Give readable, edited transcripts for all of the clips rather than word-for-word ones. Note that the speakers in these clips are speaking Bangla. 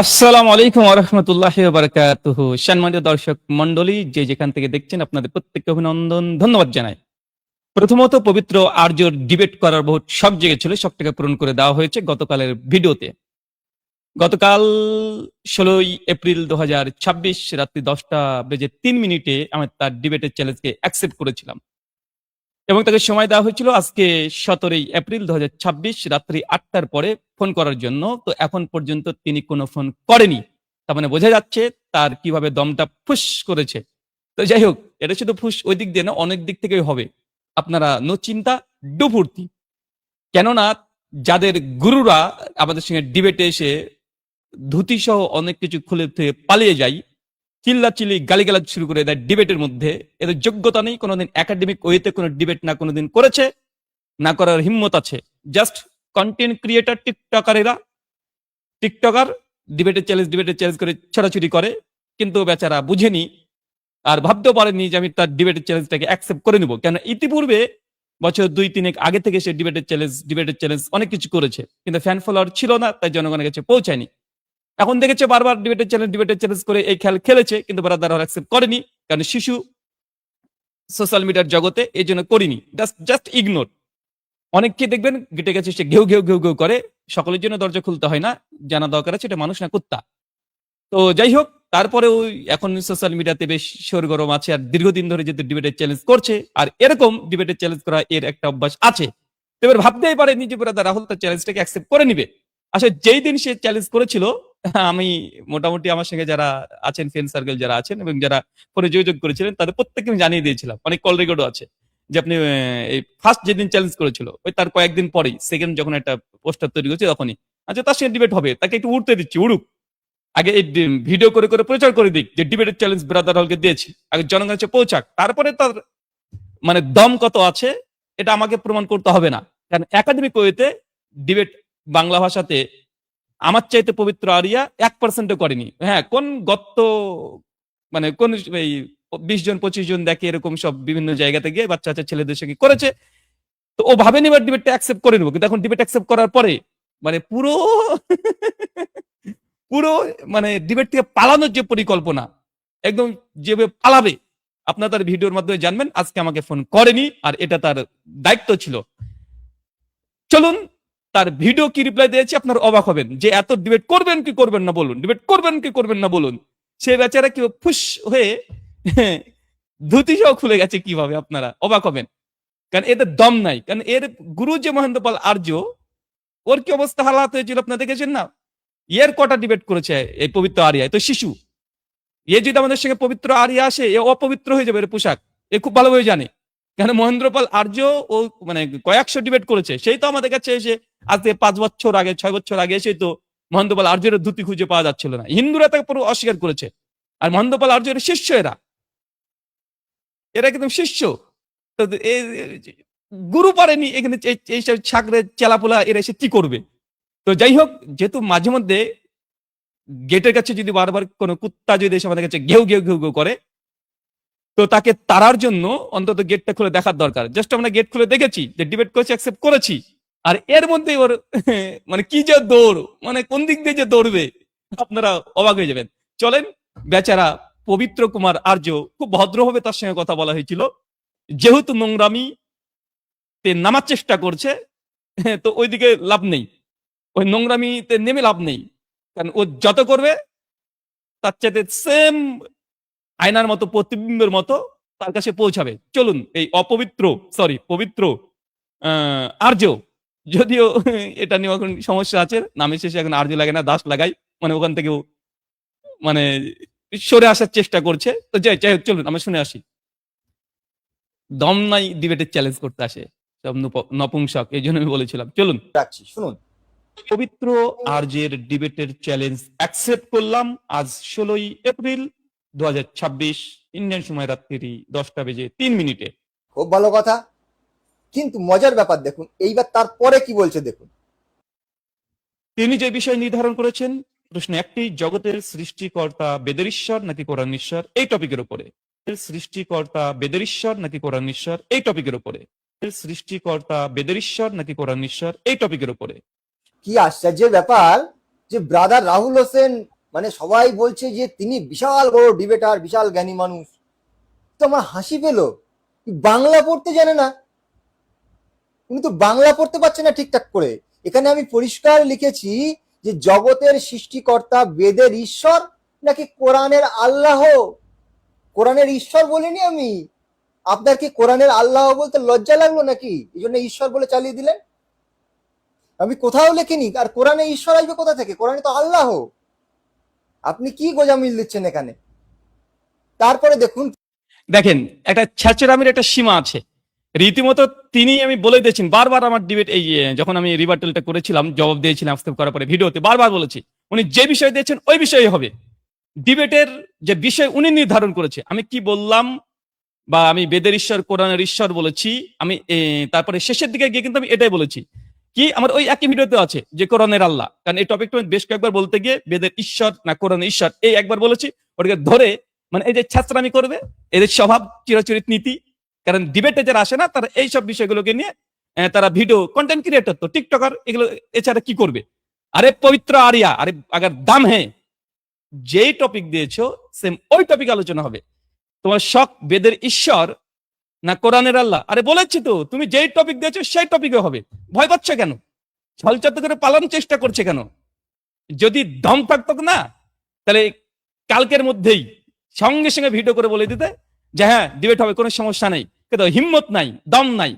আসসালামু আলাইকুম ওয়া রাহমাতুল্লাহি ওয়া বারাকাতুহু। সম্মানিত দর্শক মণ্ডলী, যে যেখান থেকে দেখছেন আপনাদের প্রত্যেককে অভিনন্দন, ধন্যবাদ জানাই। প্রথমত পবিত্র আর্যর ডিবেট করার বহুত শখ জেগেছিল, শখটাকে পূরণ করে দেওয়া হয়েছে গতকালের ভিডিওতে। গতকাল ১৬ই এপ্রিল ২০২৬ রাত্রি 10টা বেজে ৩ মিনিটে আমি তার ডিবেটের চ্যালেঞ্জকে অ্যাকসেপ্ট করেছিলাম এবং তাকে সময় দেওয়া হয়েছিল আজকে ১৭ই এপ্রিল ২০২৬ রাত্রি ৮টার পরে ফোন করার জন্য। তো এখন পর্যন্ত তিনি কোনো ফোন করেনি। তার মানে বোঝা যাচ্ছে তার কিভাবে দমটা ফুস করেছে। তো যাই হোক, এটা শুধু ফুস ওই দিক দিয়ে না, অনেক দিক থেকেই হবে। আপনারা নো চিন্তা, ডু ফুর্তি। কেননা যাদের গুরুরা আমাদের সঙ্গে ডিবেটে এসে ধুতি সহ অনেক কিছু খুলে থেকে পালিয়ে যায়, চিল্লাচিল্লি গালিগালাজ শুরু করে দেয় ডিবেটের মধ্যে, এদের যোগ্যতা নেই, কোনোদিন একাডেমিক ওয়েতে কোনো ডিবেট না কোনোদিন করেছে, না করার হিম্মত আছে। জাস্ট কন্টেন্ট ক্রিয়েটার, টিকটকার, এরা টিকটকার ডিবেটের চ্যালেঞ্জ করে ছড়াছড়ি করে, কিন্তু বেচারা বুঝেনি আর ভাবতেও পারেনি যে আমি তার ডিবেটের চ্যালেঞ্জটাকে অ্যাকসেপ্ট করে নিব। কেন ইতিপূর্বে বছর ২-৩ আগে থেকে সে ডিবেটের চ্যালেঞ্জ অনেক কিছু করেছে, কিন্তু ফ্যান ফলোয়ার ছিল না, তাই জনগণের কাছে পৌঁছায়নি। এখন দেখেছে বারবার ডিবেটের চ্যালেঞ্জ করে এই খেল খেলেছে, কিন্তু ব্রাদার অ্যাকসেপ্ট করেনি, কারণ শিশু সোশ্যাল মিডিয়ার জগতে, এই জন্য করিনি। Just ignore. অনেককে দেখবেন গেটে গেছে সে ঘেউ ঘেউ ঘেউ ঘেউ করে। সকলের জন্য দরজা খুলতে হয় না, জানা দরকার আছে এটা মানুষ না কুত্তা। তো যাই হোক, তারপরেও এখন সোশ্যাল মিডিয়াতে বেশ সরগরম আছে আর দীর্ঘদিন ধরে যেহেতু ডিবেটের চ্যালেঞ্জ করছে, আর এরকম ডিবেটের চ্যালেঞ্জ করা এর একটা অভ্যাস আছে। তো এবার ভাবতেই পারে নিজে ব্রাদার রাহুল তার চ্যালেঞ্জটাকে অ্যাকসেপ্ট করে নিবে। আসলে যেই দিন সে চ্যালেঞ্জ করেছিল, আমি মোটামুটি আমার সঙ্গে যারা আছেন, ফ্রেন্ড সার্কেল যারা আছেন এবং যারা ফোনে যোগাযোগ করেছিলেন, তাদের প্রত্যেককে আমি জানিয়ে দিয়েছিলাম, অনেক কল রেকর্ডও আছে, যে আপনি এই ফার্স্ট যেদিন চ্যালেঞ্জ করেছিল ওই তার কয়েকদিন পরেই সেকেন্ড যখন একটা পোস্টার তৈরি করছে তখনই, আচ্ছা তার সঙ্গে ডিবেট হবে, তাকে একটু উঠতে দিচ্ছি, উড়ুক। আগে এই ভিডিও করে করে প্রচার করে দিক যে ডিবেটের চ্যালেঞ্জ ব্রাদার হলকে দিয়েছি, আগে জনগণের কাছে পৌঁছাক, তারপরে তার মানে দম কত আছে এটা আমাকে প্রমাণ করতে হবে না। কারণ একাডেমিক ওয়েতে ডিবেট বাংলা ভাষাতে আমার চাইতে পবিত্র আরিয়া 1% করেনি। হ্যাঁ, কোন গত্ত মানে কোন এই 20 জন 25 জন দেখে এরকম সব বিভিন্ন জায়গাতে গিয়ে বাচ্চা বাচ্চা ছেলেদের সঙ্গে করেছে। তো ও ভাবেনি এবার ডিবেটটা অ্যাকসেপ্ট করে নেবো, কিন্তু এখন ডিবেট অ্যাকসেপ্ট করার পরে মানে পুরো পুরো মানে ডিবেট থেকে পালানোর যে পরিকল্পনা, একদম যেভাবে পালাবে আপনার তার ভিডিওর মাধ্যমে জানবেন। আজকে আমাকে ফোন করেনি, আর এটা তার দায়িত্ব ছিল। চলুন তার ভিডিও কি রিপ্লাই দিয়েছে, আপনার অবাক হবেন যে এত ডিবেট করবেন কি করবেন না বলুন, ডিবেট করবেন কি করবেন না বলুন। সে বেচারা কি ফুস হয়ে ধুতি সহ খুলে গেছে, কিভাবে আপনারা অবাক হবেন। কারণ এদের দম নাই, কারণ এর গুরু যে মহেন্দ্র পাল আর্য, ওর কি অবস্থা হালাত হয়েছিল আপনারা দেখেছেন না। এর কটা ডিবেট করেছে এই পবিত্র আরিয়া, তো শিশু। এ যদি আমাদের সঙ্গে পবিত্র আরিয়া আসে, এ অপবিত্র হয়ে যাবে, এর পোশাক এ খুব ভালোভাবে জানে। কেন মহেন্দ্রপাল আর্য ও মানে কয়েকশো ডিবেট করেছে, সেই তো আমাদের কাছে এসে আজ থেকে 5 বছর আগে 6 বছর আগে এসে তো মহেন্দ্রপাল আর্যের ধুতি খুঁজে পাওয়া যাচ্ছিল না, হিন্দুরা তাকে পুরো অস্বীকার করেছে। আর মহেন্দ্রপাল আর্যের শিষ্য, এরা এরা কিন্তু শিষ্য। তো গুরু পারেনি এখানে, এইসব ছাকরে চেলাপোলা এরা এসে কি করবে। তো যাই হোক, যেহেতু মাঝে মধ্যে গেটের কাছে যদি বারবার কোনো কুত্তা যদি এসে আমাদের কাছে ঘেউ ঘেউ ঘেউ ঘেউ করে, তো তাকে তাড়ার জন্য অন্তত গেটটা খুলে দেখার দরকার। জাস্ট আমরা গেট খুলে দেখেছি যে ডিবেট করেছি, অ্যাকসেপ্ট করেছি, আর এর মধ্যে ওর মানে কি যে দৌড়, মানে কোন দিক দিয়ে যে দৌড়বে আপনারা অবাক হয়ে যাবেন। চলেন, বেচারা পবিত্র কুমার আর্য, খুব ভদ্রভাবে তার সঙ্গে কথা বলা হয়েছিল, যেহেতু নোংরামি তে নামার চেষ্টা করছে, তো ওইদিকে লাভ নেই, ওই নোংরামিতে নেমে লাভ নেই। কারণ ও যত করবে তার চাইতে সেম আয়নার মতো প্রতিবিম্বের মতো তার কাছে পৌঁছাবে। চলুন এই পবিত্র আর্য, যদিও এটা নিয়ে এখন সমস্যা আছে, নামের শেষে এখন আর্য লাগে না, দাস লাগাই, মানে ওখান থেকেও মানে সরে আসার চেষ্টা করছে। তো যাই হোক, চলুন আমরা শুনে আসি। দম নাই ডিবেটের চ্যালেঞ্জ করতে আসে সব নপুংসক, এই জন্য আমি বলেছিলাম। চলুন রাখছি, শুনুন। পবিত্র আর্যের ডিবেটের চ্যালেঞ্জ অ্যাকসেপ্ট করলাম আজ 16ই এপ্রিল 2026 ইন্ডিয়ান সময় রাত্রি 10টা বেজে 3 মিনিটে। খুব ভালো কথা, কিন্তু মজার ব্যাপার দেখুন এইবার তারপরে কি বলছে দেখুন। তিনি যে বিষয় নির্ধারণ করেছেন, প্রশ্ন একটি, জগতের সৃষ্টিকর্তা বেদের ঈশ্বর নাকি কোরআন ঈশ্বর, এই টপিকের উপরে। সৃষ্টিকর্তা বেদের ঈশ্বর নাকি কোরআন ঈশ্বর, এই টপিকের উপরে। সৃষ্টিকর্তা বেদের ঈশ্বর নাকি কোরআন ঈশ্বর, এই টপিকের উপরে। কি আশ্চর্যের ব্যাপার, যে ব্রাদার রাহুল হোসেন, মানে সবাই বলছে যে তিনি বিশাল বড় ডিবেটার, বিশাল জ্ঞানী মানুষ। তো আমার হাসি পেলো, বাংলা পড়তে জানে না, উনি তো বাংলা পড়তে পারছে না ঠিকঠাক করে। এখানে আমি পরিষ্কার লিখেছি যে জগতের সৃষ্টিকর্তা বেদের ঈশ্বর নাকি কোরআনের আল্লাহ। কোরআনের ঈশ্বর বলিনি আমি। আপনার কি কোরআনের আল্লাহ বলতে লজ্জা লাগলো নাকি, এই জন্য ঈশ্বর বলে চালিয়ে দিলেন? আমি কোথাও লিখিনি, আর কোরআনে ঈশ্বর আসবে কোথা থেকে? কোরআনে তো আল্লাহ। আপনি কি গোজামিল দিচ্ছেন এখানে? তারপরে দেখুন, দেখেন, একটা ছ্যাচরামির একটা সীমা আছে রীতিমতো। তিনি আমি বলে দিয়েছেন বারবার আমার ডিবেট, এই যখন আমি রিবার্টালটা করেছিলাম, জবাব দিয়েছিলাম আজকে করার পরে ভিডিওতে বারবার বলেছি উনি যে বিষয় দিয়েছেন ওই বিষয়ে হবে। ডিবেটের যে বিষয় উনি নির্ধারণ করেছে। আমি কি বললাম, বা আমি বেদের ঈশ্বর কোরআনের ঈশ্বর বলেছি, আমি তারপরে শেষের দিকে গিয়ে কিন্তু আমি এটাই বলেছি কি আমার ওই একই ভিডিওতে আছে যে কোরআনের আল্লাহ। কারণ এই টপিকটা বেশ কয়েকবার বলতে গিয়ে বেদের ঈশ্বর না কোরআনের ঈশ্বর এই একবার বলেছি, ওটাকে ধরে মানে এই যে ছাত্রামি করবে, এদের স্বভাব চিরাচরিত নীতি। কারণ ডিবেটে যারা আসে না তারা এইসব বিষয়গুলোকে নিয়ে তারা ভিডিও কন্টেন্ট ক্রিয়েটর, তো টিকটকার, এগুলো এছাড়া কি করবে? আরে পবিত্র আরিয়া, আরে আগার দাম হ্যাঁ, যেই টপিক দিয়েছো সেম ওই টপিক আলোচনা হবে। তোমার শখ বেদের ঈশ্বর না কোরআনের আল্লাহ, আরে বলেছি তো তুমি যেই টপিক দিয়েছো সেই টপিকে হবে। ভয় পাচ্ছ কেন? ছলচাতুর করে পালানোর চেষ্টা করছে কেন? যদি দম থাকতো না তাহলে কালকের মধ্যেই সঙ্গে সঙ্গে ভিডিও করে বলে দিতে যে হ্যাঁ ডিবেট হবে, কোনো সমস্যা নেই। কিন্তু হিম্মত নাই, দম নাই।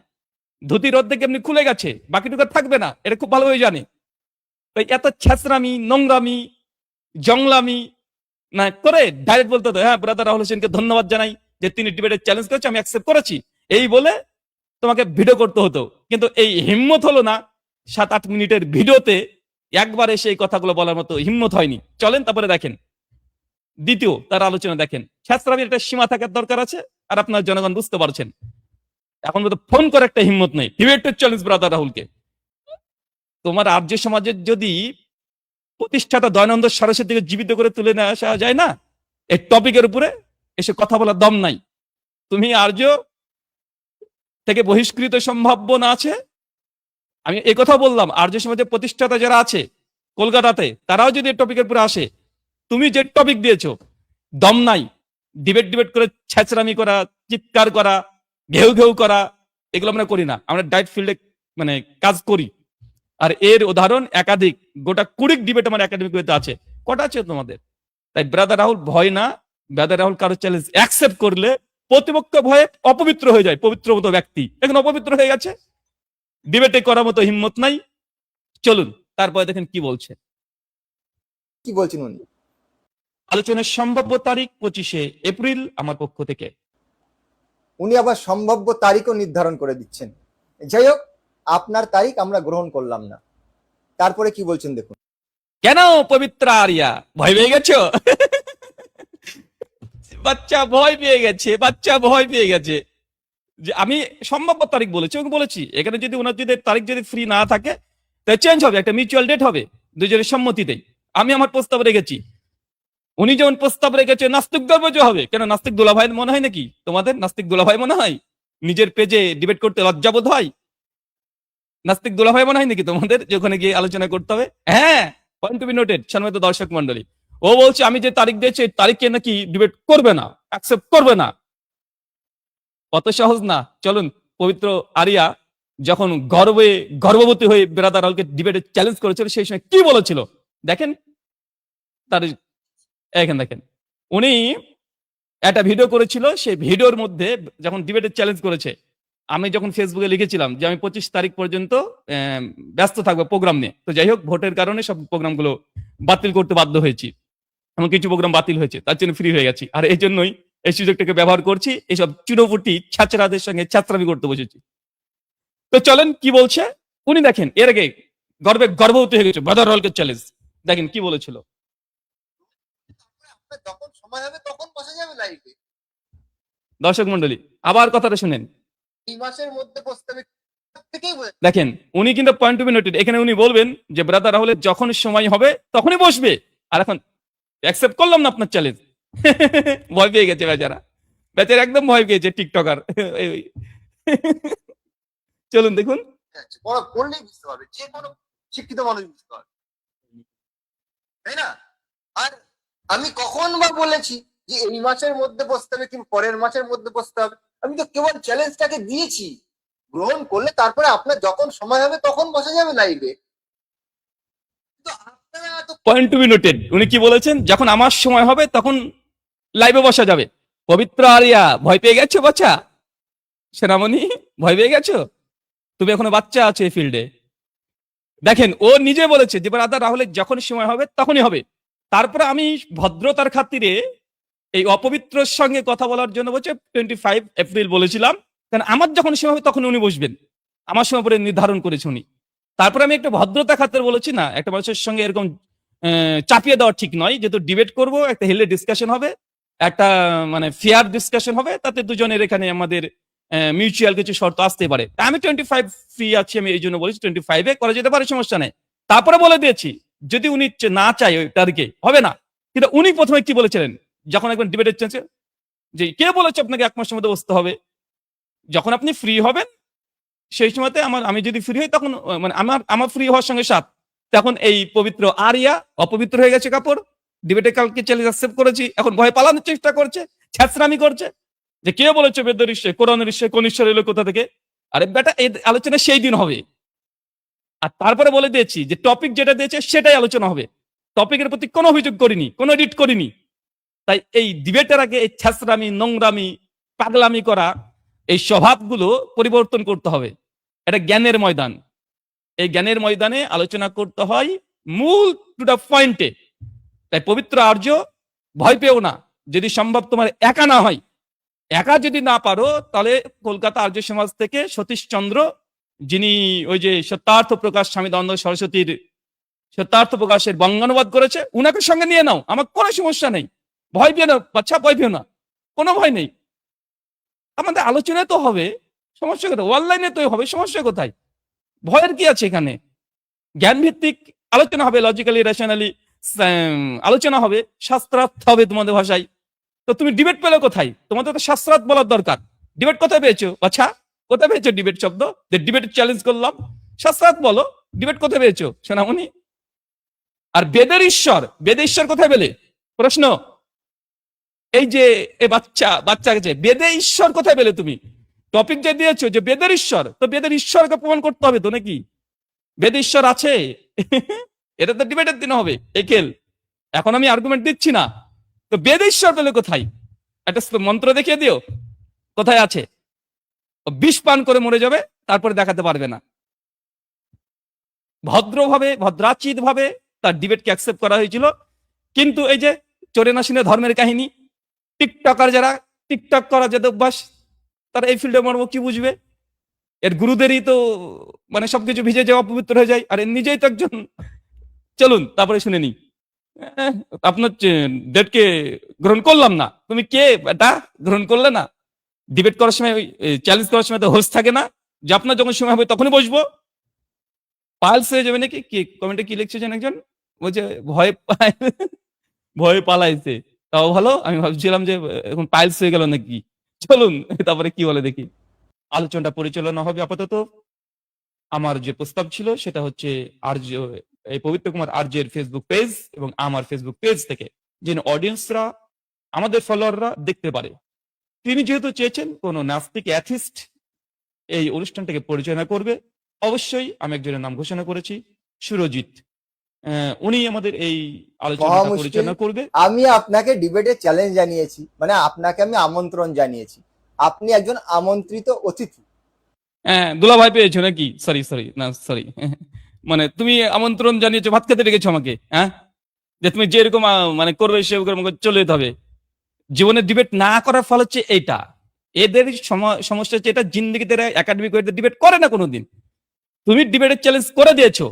ধুতির অর্ধেক এমনি খুলে গেছে, বাকিটুকু থাকবে না, এটা খুব ভালোভাবে জানে। তো এত ছ্যাচরামি, নোংরামি, জংলামি না করে ডাইরেক্ট বলতে হতো হ্যাঁ ব্রাদার রাহুল হোসেনকে ধন্যবাদ জানাই যে তিনি ডিবেটে চ্যালেঞ্জ করেছে, আমি অ্যাকসেপ্ট করেছি, এই বলে তোমাকে ভিডিও করতে হতো। কিন্তু এই হিম্মত হলো না 7-8 মিনিটের ভিডিওতে একবার এসে এই কথাগুলো বলার মতো হিম্মত হয়নি। চলেন তারপরে দেখেন দ্বিতীয় তার আলোচনা দেখেন। শাস্ত্রাবির একটা সীমা থাকার দরকার আছে, আর আপনার জনগণ বুঝতে পারছেন। এখন তো ফোন করে একটা হিম্মত নেই, ডিবেটের চ্যালেঞ্জ ব্রাদার রাহুলকে। তোমার আর্য সমাজের যদি প্রতিষ্ঠাতা দয়ানন্দ সরস্বতীর দিকে জীবিত করে তুলে নিয়ে আসা যায় না, এই টপিকের উপরে এসে কথা বলার দম নাই। তুমি আর্য থেকে বহিষ্কৃত সম্ভাবনা আছে। আমি এই কথা বললাম, আর্য সমাজের প্রতিষ্ঠাতা যারা আছে কলকাতাতে, তারাও যদি এই টপিকের উপরে আসে, তুমি যে টপিক দিয়েছো দম নাই। ডিবেট ডিবেট করে ছ্যাচরামি করা, চিৎকার করা, ঘেউ ঘেউ করা, এগুলো আমরা করি না। আমরা ডাইট ফিল্ডে মানে কাজ করি। আর এর উদাহরণ একাধিক, গোটা 20 ডিবেট আমার একাডেমিক ওয়েতে আছে। কটা আছে তোমাদের? তাই ব্রাদার রাহুল ভয় না। ব্রাদার রাহুল কারো চ্যালেঞ্জ অ্যাকসেপ্ট করলে প্রতিপক্ষ ভয়ে অপবিত্র হয়ে যায়। পবিত্র মতো ব্যক্তি এখন অপবিত্র হয়ে গেছে, ডিবেটে করার মতো হিম্মত নাই। চলুন তারপরে দেখেন কি বলছে। কি বলছেন উনি? আলোচনার সম্ভাব্য তারিখ 25শে এপ্রিল আমার পক্ষ থেকে। উনি আবার সম্ভাব্য তারিখও নির্ধারণ করে দিচ্ছেন। যাই হোক, আপনার তারিখ আমরা গ্রহণ করলাম না। তারপরে কি বলছেন দেখুন। কেন পবিত্র আরিয়া ভয় পেয়ে গেছো? বাচ্চা ভয় পেয়ে গেছে, বাচ্চা ভয় পেয়ে গেছে। যে আমি সম্ভাব্য তারিখ বলেছি, ওকে বলেছি এখানে যদি ওনার যদি তারিখ যদি ফ্রি না থাকে তাহলে চেঞ্জ হবে, একটা মিউচুয়াল ডেট হবে দুজনের সম্মতিতেই। আমি আমার প্রস্তাব রেখেছি, উনি যেমন প্রস্তাব রেখেছে নাস্তিক দলবজ হবে। কেন নাস্তিক দোলাভাই মনে হয় নাকি তোমাদের? নাস্তিক দোলাভাই মনে হয়? নিজের পেজে ডিবেট করতে লজ্জাবোধ হয়? নাস্তিক দোলাভাই মনে হয় নাকি তোমাদের যে ওখানে গিয়ে আলোচনা করতে হবে? হ্যাঁ, পয়েন্ট টু বি নোটেড সম্মানিত দর্শক মন্ডলী। ও বলছে আমি যে তারিখ দিয়েছি এই তারিখে নাকি ডিবেট করবে না, অ্যাকসেপ্ট করবে না। অত সহজ না। চলুন, পবিত্র আরিয়া যখন গর্ভবতী হয়ে ব্রাদার রাহুলকে ডিবেটে চ্যালেঞ্জ করেছিল সেই সময় কি বলেছিল দেখেন। তার এখানে দেখেন, উনি একটা ভিডিও করেছিল, সেই ভিডিওর মধ্যে যখন ডিবেটে চ্যালেঞ্জ করেছে, আমি যখন ফেসবুকে লিখেছিলাম যে আমি 25 তারিখ পর্যন্ত ব্যস্ত থাকবো প্রোগ্রাম নিয়ে। তো যাই হোক, ভোটের কারণে সব প্রোগ্রামগুলো বাতিল করতে বাধ্য হয়েছি, এমন কিছু প্রোগ্রাম বাতিল হয়েছে, তার জন্য ফ্রি হয়ে গেছি। আর এই জন্যই এই সুযোগটাকে ব্যবহার করছি, এইসব চুনোপুটি ছাত্রাদের সঙ্গে ছাত্রামি করতে বসেছি। তো চলেন কি বলছে উনি দেখেন। এর আগে গর্ভবতী হয়ে গেছে ব্রাদার রাহুলকে চ্যালেঞ্জ, দেখেন কি বলেছিল। যখন সময় হবে তখন বসা যাবে লাইভে। দর্শক মন্ডলী আবার কথাটা শুনেন। এই মাসের মধ্যে বসতে হবে থেকেই দেখেন উনি কিন্তু পয়েন্ট টু বি নোটেড, এখানে উনি বলবেন যে ব্রাদার রাহুলের যখন সময় হবে তখনই বসবে। আর এখন অ্যাকসেপ্ট করলাম না আপনার চ্যালেঞ্জ। ভয় পেয়ে গেছে বেচারা, বেচারা একদম ভয় পেয়েছে টিকটকার। চলুন দেখুন। বড় পড়লেই বুঝতে পারবে, যে কোনো শিক্ষিত মানুষ বুঝতে পারবে। আমি কখন বা বলেছি যে এই মাসের মধ্যে বসতে হবে কিংবা পরের মাসের মধ্যে বসতে হবে? আমি তো কেবল চ্যালেঞ্জটাকে দিয়েছি, গ্রহণ করলে তারপরে আপনার যখন সময় হবে তখন বসা যাবে লাইভে। তো আপনারা এত পয়েন্ট টু বি নোটেড। উনি কি বলেছেন? যখন আমার সময় হবে তখন লাইভে বসা যাবে। পবিত্র আরিয়া, ভয় পেয়ে গেছো বাচ্চা? সেনামণি, ভয় পেয়ে গেছো? তুমি এখনো বাচ্চা আছো এই ফিল্ডে। দেখেন, ও নিজে বলেছে যে ব্রাদার রাহুলের যখন সময় হবে তখনই হবে। তারপরে আমি ভদ্রতার খাতিরে এই অপবিত্রর সঙ্গে কথা বলার জন্য বলছে 25 এপ্রিল বলেছিলাম, কারণ আমার যখন সময় হবে তখন উনি বসবেন, আমার সময় পরে নির্ধারণ করেছে উনি। তারপরে আমি একটা ভদ্রতা খাতিরে বলেছি না, একটা মানুষের সঙ্গে এরকম চাপিয়ে দেওয়া ঠিক নয়, যেহেতু ডিবেট করব, একটা হেলে ডিসকাশন হবে, একটা মানে ফেয়ার ডিসকাশন হবে, তাতে দুজনের এখানে আমাদের মিউচুয়াল কিছু শর্ত আসতে পারে। তা আমি 25 ফ্রি আছি, আমি এই জন্য বলেছি 25-এ করা যেতে পারে, সমস্যা নেই। তারপরে বলে দিয়েছি যদি উনি না চায় ওই তারিখে হবে না। কিন্তু উনি প্রথমে কি বলেছিলেন যখন একবার ডিবেটের চান্সে, যে কে বলেছে আপনাকে 1 মাসের মধ্যে বসতে হবে? যখন আপনি ফ্রি হবেন সেই সময়তে আমি যদি ফ্রি হই তখন মানে আমার ফ্রি হওয়ার সঙ্গে সাথ তখন এই পবিত্র আরিয়া অপবিত্র হয়ে গেছে কাপড়, ডিবেটে কালকে চ্যালেঞ্জ অ্যাকসেপ্ট করেছি, এখন ভয় পালানোর চেষ্টা করছে, ছ্যাঁচড়ামি করছে যে কে বলেছে বেদের ঈশ্বর, কোরআনের ঈশ্বর, কোন ঈশ্বর এলো কোথা থেকে? আরে বেটা, এই আলোচনা সেই দিন হবে। আর তারপরে বলে দিয়েছি যে টপিক যেটা দিয়েছে সেটাই আলোচনা হবে, টপিকের প্রতি কোনো অভিযোগ করিনি, কোনো এডিট করিনি। তাই এই ডিবেটের আগে এই ছ্যাঁচড়ামি, নোংরামি, পাগলামি করা এই স্বভাবগুলো পরিবর্তন করতে হবে। এটা জ্ঞানের ময়দান, এই জ্ঞানের ময়দানে আলোচনা করতে হয় মূল টু দা পয়েন্টে। তাই পবিত্র আর্য, ভয় পেও না, যদি সম্ভব তোমার একা না হয়, একা যদি না পারো তাহলে কলকাতা আর্য সমাজ থেকে সতীশচন্দ্র, যিনি ওই যে সত্যার্থ প্রকাশ স্বামী দয়ানন্দ সরস্বতীর সত্যার্থ প্রকাশের বঙ্গানুবাদ করেছে, উনাকে সঙ্গে নিয়ে নাও, আমার কোনো সমস্যা নেই। ভয় পেও না বাচ্চা, ভয় পেও না, কোনো ভয় নেই। আমাদের আলোচনায় তো হবে, সমস্যা কোথায়? অনলাইনে তো হবে, সমস্যা কোথায়? ভয়ের কি আছে এখানে? জ্ঞান ভিত্তিক আলোচনা হবে, লজিক্যালি রেশনালি আলোচনা হবে, শাস্ত্রার্থ হবে তোমাদের ভাষায়। তো তুমি ডিবেট পেলে কোথায়? তোমাদের তো শাস্ত্রার্থ বলার দরকার। ডিবেট কোথায় পেয়েছো বাচ্চা? কোথায় পেয়েছো ডিবেট শব্দ? যে ডিবেট চ্যালেঞ্জ করলাম, শাস্ত্রার্থ বলো, ডিবেট কোথায় পেয়েছো সোনামণি? আর বেদের ঈশ্বর, বেদের ঈশ্বর কোথায় পেলে? প্রশ্ন। এই যে এ বাচ্চা গেছে, বেদে ঈশ্বর কোথায় পেলে তুমি? টপিক যে দিয়েছো যে বেদের ঈশ্বর, তো বেদের ঈশ্বরকে প্রমাণ করতে হবে তো নাকি? বেদ ঈশ্বর আছে? এটা তো ডিবেটের দিন হবে একেল, এখন আমি আর্গুমেন্ট দিচ্ছি না। তো বেদ ঈশ্বর পেলে কোথায়? একটা মন্ত্র দেখিয়ে দিও কোথায় আছে। বিষ পান করে মরে যাবে, তারপরে দেখাতে পারবে না। ভদ্রভাবে, ভদ্রাচিত ভাবে তার ডিবেটকে অ্যাকসেপ্ট করা হয়েছিল। কিন্তু এই যে চোরে নাসিনে ধর্মের কাহিনী, টিকটকার যারা, টিকটক করা যাদের অভ্যাস, তারা এই ফিল্ডে মর্ম কি বুঝবে? এর গুরুদেরই তো মানে সবকিছু ভিজে যাওয়া পবিত্র হয়ে যায়, আর এর নিজেই তো একজন। চলুন তারপরে শুনে নি। আপনার ডেটকে গ্রহণ করলাম না, তুমি কে এটা গ্রহণ করলে না? ডিবেট করার সময়, চ্যালেঞ্জ করার সময় তো হোস্ট থাকে না যে আপনার যখন সময় হবে তখনই বসবো? পালস হয়ে যাবে নাকি? কি কমেন্টে কি লিখছেন একজন, বলছে ভয় পায়, ভয় পালাইছে। তাও ভালো, আমি ভাবছিলাম যে এখন পাইলস হয়ে গেল নাকি। চলুন তারপরে কি বলে দেখি। আলোচনাটা পরিচালনা হবে আপাতত, আমার যে প্রস্তাব ছিল সেটা হচ্ছে আর্য, এই পবিত্র কুমার আর্যের ফেসবুক পেজ এবং আমার ফেসবুক পেজ থেকে, যেন অডিয়েন্সরা, আমাদের ফলোয়াররা দেখতে পারে। তিনি যেহেতু চেয়েছেন কোন নাস্তিক অ্যাথিস্ট এই অনুষ্ঠানটাকে পরিচালনা করবে, অবশ্যই আমি একজনের নাম ঘোষণা করেছি, সুরজিৎ। উনি আমাদের এই আলোচনাটা মহা মুশকিল। পরিচালনা করবে। আমি আপনাকে ডিবেটে চ্যালেঞ্জ জানিয়েছি, মানে আপনাকে আমি আমন্ত্রণ জানিয়েছি, আপনি একজন আমন্ত্রিত অতিথি। হ্যাঁ, দুলাভাই পেয়েছো নাকি? সরি সরি, না সরি, মানে তুমি আমন্ত্রণ জানিয়েছো, ভাত খেতে রেখেছো আমাকে, হ্যাঁ, যে তুমি যেরকম মানে করবে সেরকম আমাকে চলে যেতে হবে। জীবনে ডিবেট না করার ফল হচ্ছে এইটা। এদের সমস্যা হচ্ছে এটা, জিন্দিগিতে একাডেমিক ওয়েতে ডিবেট করে না কোনোদিন। তুমি ডিবেটের চ্যালেঞ্জ করে দিয়েছো,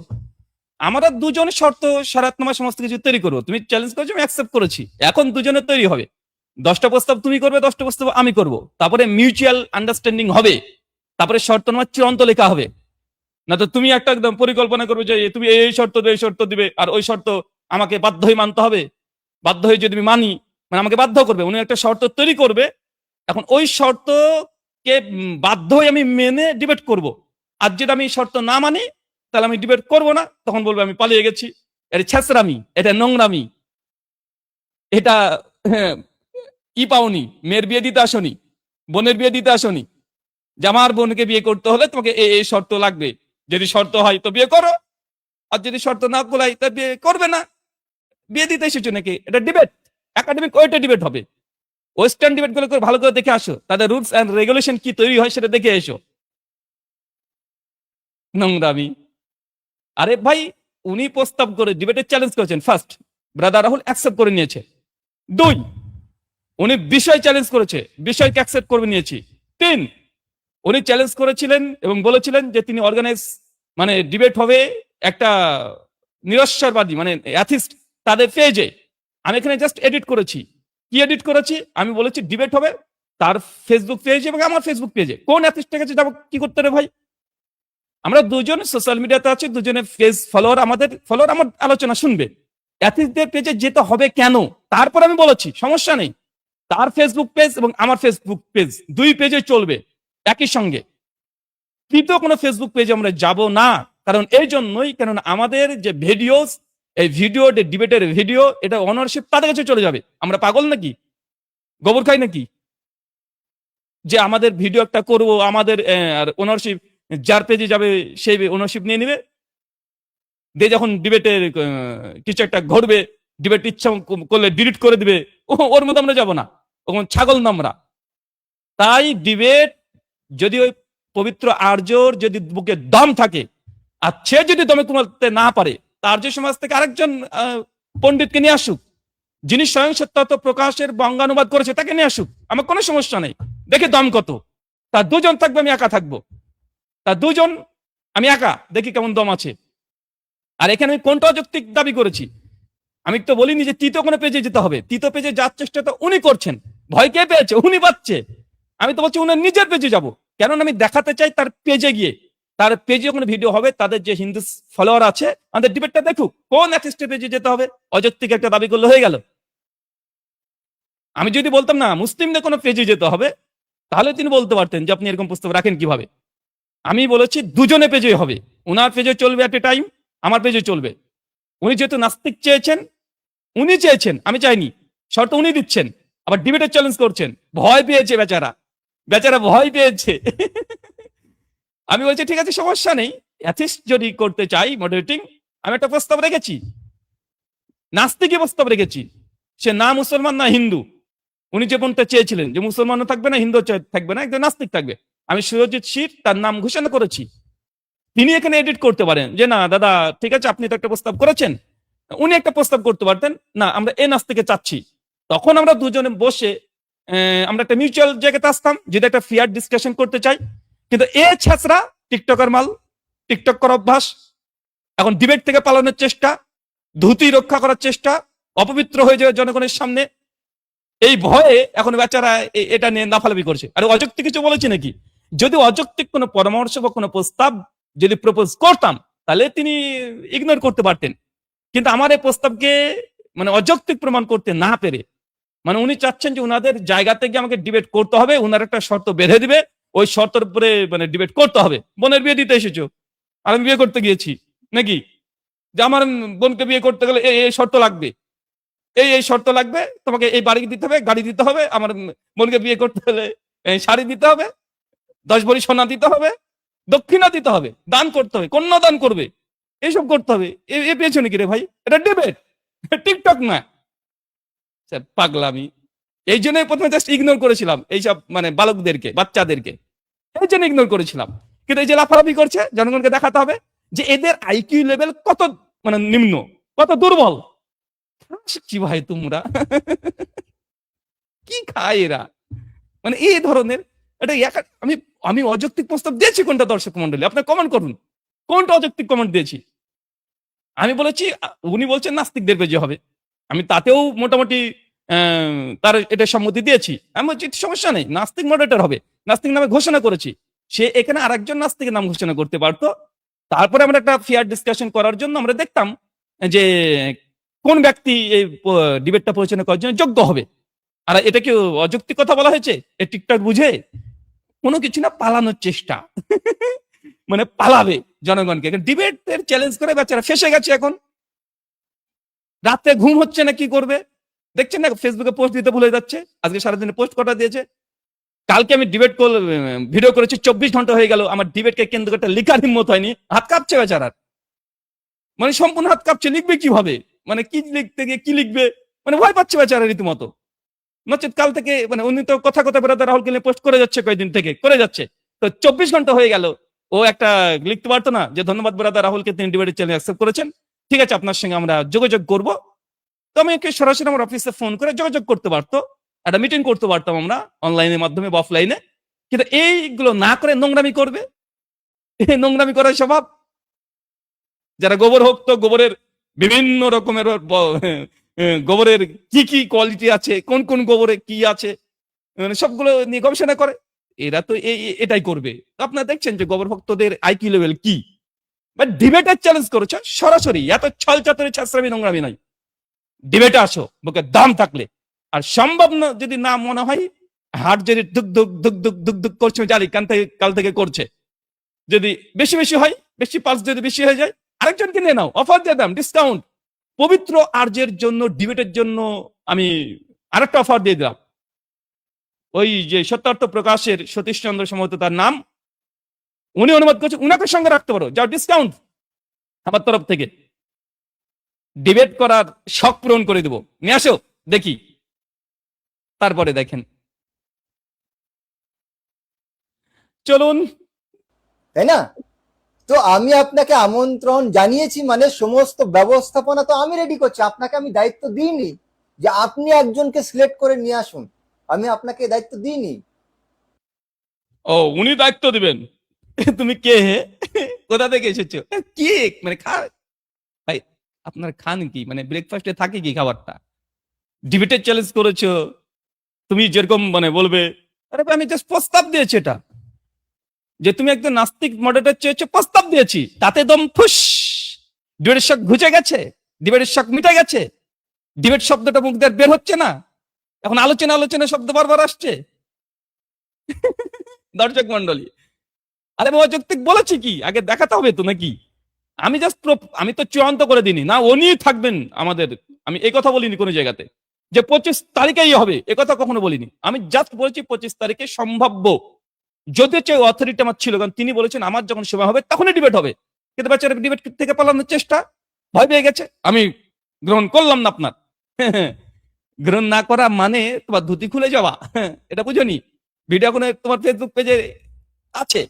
আমরা দুজনে শর্ত সারাতনামা সমস্ত কিছু তৈরি করবো, তুমি চ্যালেঞ্জ করেছো, আমি অ্যাকসেপ্ট করেছি, এখন দুজনে তৈরি হবে। 10টা প্রস্তাব তুমি করবে, 10টা প্রস্তাব আমি করব, তারপরে মিউচুয়াল আন্ডারস্ট্যান্ডিং হবে, তারপরে শর্তনামা চূড়ান্ত লেখা হবে। না তো তুমি একটা একদম পরিকল্পনা করবে যে তুমি এই শর্ত এই শর্ত দিবে, আর ওই শর্ত আমাকে বাধ্য হয়ে মানতে হবে, বাধ্য হয়ে যদি আমি মানি মানে আমাকে বাধ্য করবে, উনি একটা শর্ত তৈরি করবে, এখন ওই শর্তকে বাধ্য হয়ে আমি মেনে ডিবেট করব। আর যেটা আমি শর্ত না মানি তাহলে আমি ডিবেট করব না, তখন বলবো আমি পালিয়ে গেছি। এটা ছেঁচড়ামি, এটা নোংরামি, এটা হ্যাঁ, পাওনি, মেয়ের বিয়ে দিতে আসনি, বোনের বিয়ে দিতে আসনি, যে আমার বোনকে বিয়ে করতে হলে তোমাকে এই শর্ত লাগবে, যদি শর্ত হয় তো বিয়ে করো, আর যদি শর্ত না গোলাই তা বিয়ে করবে না। বিয়ে দিতে এসেছো নাকি? এটা ডিবেট, একাডেমিক ওয়েটে ডিবেট হবে। ওয়েস্টার্ন ডিবেট গুলো করে ভালো করে দেখে আসো, তাদের রুলস এন্ড রেগুলেশন কি তৈরি হয় সেটা দেখে এসো। নোংরামি। আরে ভাই, উনি প্রস্তাব করে ডিবেটে চ্যালেঞ্জ করেছেন, ফার্স্ট ব্রাদার রাহুল অ্যাকসেপ্ট করে নিয়েছে। দুই, উনি বিষয় চ্যালেঞ্জ করেছে, বিষয়কে অ্যাকসেপ্ট করে নিয়েছি। তিন, উনি চ্যালেঞ্জ করেছিলেন এবং বলেছিলেন যে তিনি অর্গানাইজ মানে ডিবেট হবে একটা নিরস্বরবাদী মানে অ্যাথিস্ট তাদের পেজে। আমি এখানে জাস্ট এডিট করেছি। কি এডিট করেছি? আমি বলেছি ডিবেট হবে তার ফেসবুক পেজে এবং আমার ফেসবুক পেজে। কোন অ্যাথিস্টের কাছে যাবো কি করতে রে ভাই? আমরা দুজন সোশ্যাল মিডিয়াতে আছি, দুজনে পেজ ফলোয়ার, আমাদের ফলোয়ার আমার আলোচনা শুনবে। অ্যাথিস্টদের পেজে যেতে হবে কেন? তারপর আমি বলেছি সমস্যা নেই, তার ফেসবুক পেজ এবং আমার ফেসবুক পেজ দুই পেজে চলবে একই সঙ্গে। তৃতীয় কোনো ফেসবুক পেজে আমরা যাব না, কারণ এই জন্যই, কারণ আমাদের যে ভিডিওস, এই ভিডিও ডিবেটের ভিডিও, এটা অনারশিপ তাদের কাছে চলে যাবে। আমরা পাগল নাকি? গোবর খাই নাকি? যে আমাদের ভিডিও একটা করব, আমাদের আর ওনারশিপ যার পেজে যাবে সেই ওনারশিপ নিয়ে নিবে, দিয়ে যখন ডিবেটের কিছু একটা ঘটবে, ডিবেট ইচ্ছা করলে ডিলিট করে দিবে, ওর মধ্যে আমরা যাব না, ওরকম ছাগল না আমরা। তাই ডিবেট যদি ওই পবিত্র আর্যর যদি বুকে দম থাকে, আর সে যদি দমে কুমাতে না পারে, তার যে সমাজ থেকে আরেকজন পণ্ডিতকে নিয়ে আসুক, যিনি স্বয়ং সত্য প্রকাশের বঙ্গানুবাদ করেছে, তাকে নিয়ে আসুক, আমার কোনো সমস্যা নেই। দেখি দম কত। তার দুজন থাকবে, আমি একা থাকবো। তার দুজন, আমি একা, দেখি কেমন দম আছে। আর এখানে আমি কোনটা অযৌক্তিক দাবি করেছি? আমি তো বলিনি যে তৃতীয় কোনো পেজে যেতে হবে। তৃতীয় পেজে যাওয়ার চেষ্টা তো উনি করছেন, ভয় কে পেয়েছে? উনি পাচ্ছে। আমি তো বলছি উনার নিজের পেজে যাব, কারণ আমি দেখাতে চাই তার পেজে গিয়ে, তার পেজে কোনো ভিডিও হবে, তাদের যে হিন্দু ফলোয়ার আছে আমাদের ডিবেটটা দেখুক। কোন অ্যাথিস্টের পেজে যেতে হবে? অযৌক্তিক একটা দাবি করলে হয়ে গেল। আমি যদি বলতাম না মুসলিমদের কোনো পেজে যেতে হবে, তাহলে তিনি বলতে পারতেন যে আপনি এরকম প্রস্তাব রাখেন কিভাবে। আমি বলেছি দুজনে পেজে হবে, ওনার পেজে চলবে এট এ টাইম, আমার পেজে চলবে। উনি যেহেতু নাস্তিক চেয়েছেন, উনি চেয়েছেন, আমি চাইনি, শর্ত উনি দিচ্ছেন। আবার ডিবেটের চ্যালেঞ্জ করছেন, ভয় পেয়েছে বেচারা, বেচারা ভয় পেয়েছে। আমি বলছি ঠিক আছে, সমস্যা নেই, অ্যাথিস্ট যদি করতে চাই মডারেটিং, আমি একটা প্রস্তাব রেখেছি, নাস্তিকই প্রস্তাব রেখেছি, সে না মুসলমান না হিন্দু। উনি যে কোনটা চেয়েছিলেন যে মুসলমানও থাকবে না, হিন্দু থাকবে না, একদম নাস্তিক থাকবে, আমি সুরজিৎ শির তার নাম ঘোষণা করেছি। তিনি এখানে এডিট করতে পারেন যে না দাদা ঠিক আছে, আপনি তো একটা প্রস্তাব করেছেন। উনি একটা প্রস্তাব করতে পারতেন, না আমরা এ নাস্তিকে চাচ্ছি। তখন আমরা দুজনে বসে আমরা একটা মিউচুয়াল জায়গাতে আসতাম, যদি একটা ফেয়ার ডিসকাশন করতে চাই। কিন্তু এ ছেঁচড়া টিকটকার মাল, টিকটক করার অভ্যাস, এখন ডিবেট থেকে পালানোর চেষ্টা, ধুতি রক্ষা করার চেষ্টা, অপবিত্র হয়ে যাবে জনগণের সামনে, এই ভয়ে এখন বেচারা এটা নিয়ে লাফালাফি করছে। আর অযৌক্তিক কিছু বলেছে নাকি? যদি অযৌক্তিক কোনো পরামর্শ বা কোনো প্রস্তাব যদি প্রপোজ করতাম, তাহলে তিনি ইগনোর করতে পারতেন। কিন্তু আমার এই প্রস্তাবকে মানে অযৌক্তিক প্রমাণ করতে না পেরে, মানে উনি চাচ্ছেন যে উনাদের জায়গা থেকে আমাকে ডিবেট করতে হবে, উনার একটা শর্ত বেঁধে দিবে, ওই শর্তের উপরে মানে ডিবেট করতে হবে। বোনের বিয়ে দিতে এসেছো, আর আমি বিয়ে করতে গিয়েছি নাকি, যে আমার বোনকে বিয়ে করতে গেলে এই শর্ত লাগবে, এই শর্ত লাগবে, তোমাকে এই বাড়ি দিতে হবে, গাড়ি দিতে হবে, আমার বোনকে বিয়ে করতে হলে এই শাড়ি দিতে হবে, 10 ভরি সোনা দিতে হবে, দক্ষিণা দিতে হবে, দান করতে হবে, কন্যা দান করবে, এইসব করতে হবে। এ পেয়েছো নাকি রে ভাই? এটা ডিবেট, টিকটক না। পাগলামি। এই জন্যই প্রথমে জাস্ট ইগনোর করেছিলাম এইসব মানে বালকদেরকে, বাচ্চাদেরকে, এই জন্য ইগনোর করেছিলাম। কিন্তু এই যে লাফালাফি করছে, জনগণকে দেখাতে হবে যে এদের আইকিউ লেভেল কত মানে নিম্ন, কত দুর্বল। কি ভাই তোমরা, কি খায় এরা, মানে এই ধরনের। এটা আমি আমি অযৌক্তিক প্রস্তাব দিয়েছি কোনটা? দর্শক মন্ডলী আপনার কমেন্ট করুন, কোনটা অযৌক্তিক কমেন্ট দিয়েছি? আমি বলেছি, উনি বলছেন নাস্তিকদের পেজে হবে, আমি তাতেও মোটামুটি তার এটা সম্মতি দিয়েছি। আমি বলছি সমস্যা নেই, নাস্তিক মডারেটর হবে, নাস্তিক নামে ঘোষণা করেছি। সে এখানে আরেকজন নাস্তিকের নাম ঘোষণা করতে পারতো। তারপরে আমরা একটা ফেয়ার ডিসকাশন করার জন্য আমরা দেখতাম যে কোন ব্যক্তি এই ডিবেটটা পরিচালনা করার জন্য যোগ্য হবে। আর এটা কি অযৌক্তিক কথা বলা হয়েছে? এই টিকটক বুঝে কোনো কিছু না, পালানোর চেষ্টা। মানে পালাবে জনগণকে, ডিবেটের চ্যালেঞ্জ করে বেচারা ফেসে গেছে। এখন রাতে ঘুম হচ্ছে না, কি করবে? দেখছেন না ফেসবুকে পোস্ট দিতে ভুলে যাচ্ছে, আজকে সারাদিনে পোস্ট কটা দিয়েছে। কালকে আমি ডিবেট ভিডিও করেছি, 24 ঘন্টা হয়ে গেল, আমার ডিবেটকে কেন্দ্র করে লিখার হিম্মত হয়নি, হাত কাঁপছে বেচারার, মানে সম্পূর্ণ হাত কাঁপছে, লিখবে কিভাবে, মানে কি লিখতে গিয়ে কি লিখবে, মানে ভয় পাচ্ছে বেচারা রীতিমতো। নচেত কাল থেকে মানে উনি তো কথা কথা বেড়াতে রাহুলকে নিয়ে পোস্ট করে যাচ্ছে, কয়েকদিন থেকে করে যাচ্ছে, তো 24 ঘন্টা হয়ে গেল, ও একটা লিখতে পারতো না যে ধন্যবাদ ব্রাদার রাহুলকে তিনি ডিবেটের চ্যানেল অ্যাকসেপ্ট করেছেন, ঠিক আছে আপনার সঙ্গে আমরা যোগাযোগ করব। তো আমি ওকে সরাসরি আমার অফিসে ফোন করে যোগাযোগ করতে পারতো, একটা মিটিং করতে পারতাম আমরা অনলাইনের মাধ্যমে বা অফলাইনে, কিন্তু এইগুলো না করে নোংরামি করবে, এই নোংরামি করার স্বভাব। যারা গোবর হোক তো গোবরের বিভিন্ন রকমের গোবরের কি কি কোয়ালিটি আছে, কোন কোন গোবরে কি আছে, মানে সবগুলো নিয়ে গবেষণা করে, এরা তো এটাই করবে। তো আপনারা দেখছেন যে গোবর ভক্তদের আইকিউ লেভেল কি, বাট ডিবেটের চ্যালেঞ্জ করেছে সরাসরি, এত ছল চাতুরি ছাত্রামি নোংরামি নাই, ডিবেটে আসো বুকে দাম থাকলে, আর সম্ভব না যদি না মনে হয়, হাট যদি ধুক ধুক ধুক ধুক ধুক ধুক করছে, জানি কাল থেকে করছে, যদি বেশি বেশি হয়, বেশি পাস যদি বেশি হয়ে যায়, আরেকজনকে নিয়ে নাও, অফার দিয়ে দাম, ডিসকাউন্ট। পবিত্র আর্যের জন্য ডিবেটের জন্য আমি আরেকটা অফার দিয়ে দিলাম, ওই যে সত্যার্থ প্রকাশের সতীশ চন্দ্র সম্ভবত তার নাম, উনি অনুবাদ করছে, উনাকে সঙ্গে রাখতে পারো, যাও ডিসকাউন্ট আমার তরফ থেকে, ডিবেট করার শখ পূরণ করে দেবো, নিয়ে আসো দেখি, তারপরে দেখেন। চলুন, তাই না? তো আমি আপনাকে আমন্ত্রণ জানিয়েছি, মানে সমস্ত ব্যবস্থাপনা তো আমি রেডি করছি, আপনাকে আমি দায়িত্ব দিইনি যে আপনি একজনকে সিলেক্ট করে নিয়ে আসুন, আমি আপনাকে দায়িত্ব দিইনি। ও উনি দায়িত্ব দিবেন, তুমি কে হে, কোথা থেকে এসেছো, কি মানে ভাই আপনার খান কি, মানে ব্রেকফাস্টে থাকে কি খাবারটা, ডিবেটের চ্যালেঞ্জ করেছো, তুমি যেরকম মানে বলবে, আরে ভাই আমি জাস্ট প্রস্তাব দিয়েছি, এটা যে তুমি একদম নাস্তিক মডারেটর চেয়েছো, প্রস্তাব দিয়েছি, তাতে দম ফুস, ডিবেটের শখ ঘুচে গেছে, ডিবেটের শখ মিটে গেছে, ডিবেট শব্দটা মুখ দিয়ে বের হচ্ছে না, এখন আলোচনা আলোচনা শব্দ বারবার আসছে। দর্শক মন্ডলী, আরে বাবা যৌক্তিক বলেছি কি, আগে দেখাতে হবে তো নাকি, আমি জাস্ট আমি তো চূড়ান্ত করে দিইনি না, উনি থাকবেন আমাদের, আমি এই কথা বলিনি কোনো জায়গাতে যে 25 তারিখেই হবে, এ কথা কখনো বলিনি, আমি জাস্ট বলেছি 25 তারিখে সম্ভাব্য, যদি চাই অথরিটি আমার ছিল, কারণ তিনি বলেছেন আমার যখন সময় হবে তখনই ডিবেট হবে, কিন্তু বাচ্চারা ডিবেট থেকে পালানোর চেষ্টা, ভয় পেয়ে গেছে, আমি গ্রহণ করলাম না আপনার, গ্রহণ না করা মানে তোমার ধুতি খুলে যাওয়া, এটা বুঝনি, ভিডিও কোনো তোমার ফেসবুক পেজে আছে।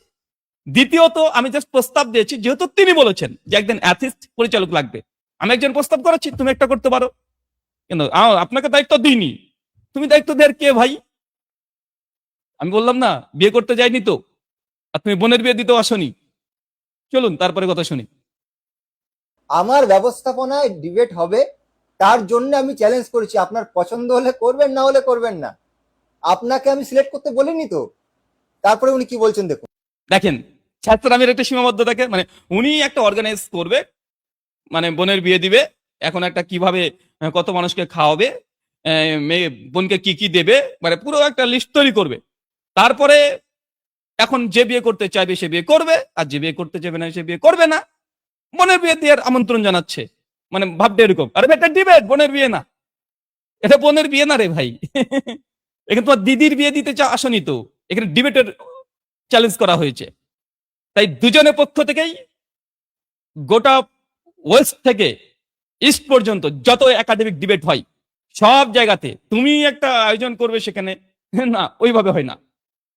দ্বিতীয়ত আমি জাস্ট প্রস্তাব দিয়েছি, যেহেতু তিনি বলেছেন যে একজন অ্যাথিস্ট পরিচালক লাগবে, আমি একজন প্রস্তাব করেছি, তুমি একটা করতে পারো, কিন্তু আপনাকে দায়িত্ব দিইনি, তুমি দায়িত্ব দেওয়ার কে ভাই, আমি বললাম না বিয়ে করতে যাইনি তো, আর তুমি বোনের বিয়ে দিতেও আসনি। চলুন তারপরে কথা শুনি। আমার ব্যবস্থাপনায় ডিবেট হবে, তার জন্য আমি চ্যালেঞ্জ করেছি, আপনার পছন্দ হলে করবেন, না হলে করবেন না, আপনাকে আমি সিলেক্ট করতে বলিনি তো। তারপরে উনি কি বলছেন দেখুন। দেখেন ছাত্রামের একটা সীমাবদ্ধতাকে, মানে উনি একটা অর্গানাইজ করবে, মানে বোনের বিয়ে দিবে, এখন একটা কিভাবে কত মানুষকে খাওয়াবে, মেয়ে বোনকে কি কি দেবে, মানে পুরো একটা লিস্ট তৈরি করবে, তারপরে এখন যে বিয়ে করতে চাইবে সে বিয়ে করবে, আর যে বিয়ে করতে চাইবে না সে বিয়ে করবে না, বোনের বিয়ে দেওয়ার আমন্ত্রণ জানাচ্ছে, মানে ভাববে এরকম, আরে এটা ডিবেট, বোনের বিয়ে না, এটা বোনের বিয়ে না রে ভাই, এখানে তোমার দিদির বিয়ে দিতে আসনি তো, এখানে ডিবেটের চ্যালেঞ্জ করা হয়েছে, তাই দুজনের পক্ষ থেকেই গোটা ওয়েস্ট থেকে ইস্ট পর্যন্ত যত একাডেমিক ডিবেট হয় সব জায়গাতে তুমি একটা আয়োজন করবে, সেখানে না ওইভাবে হয় না,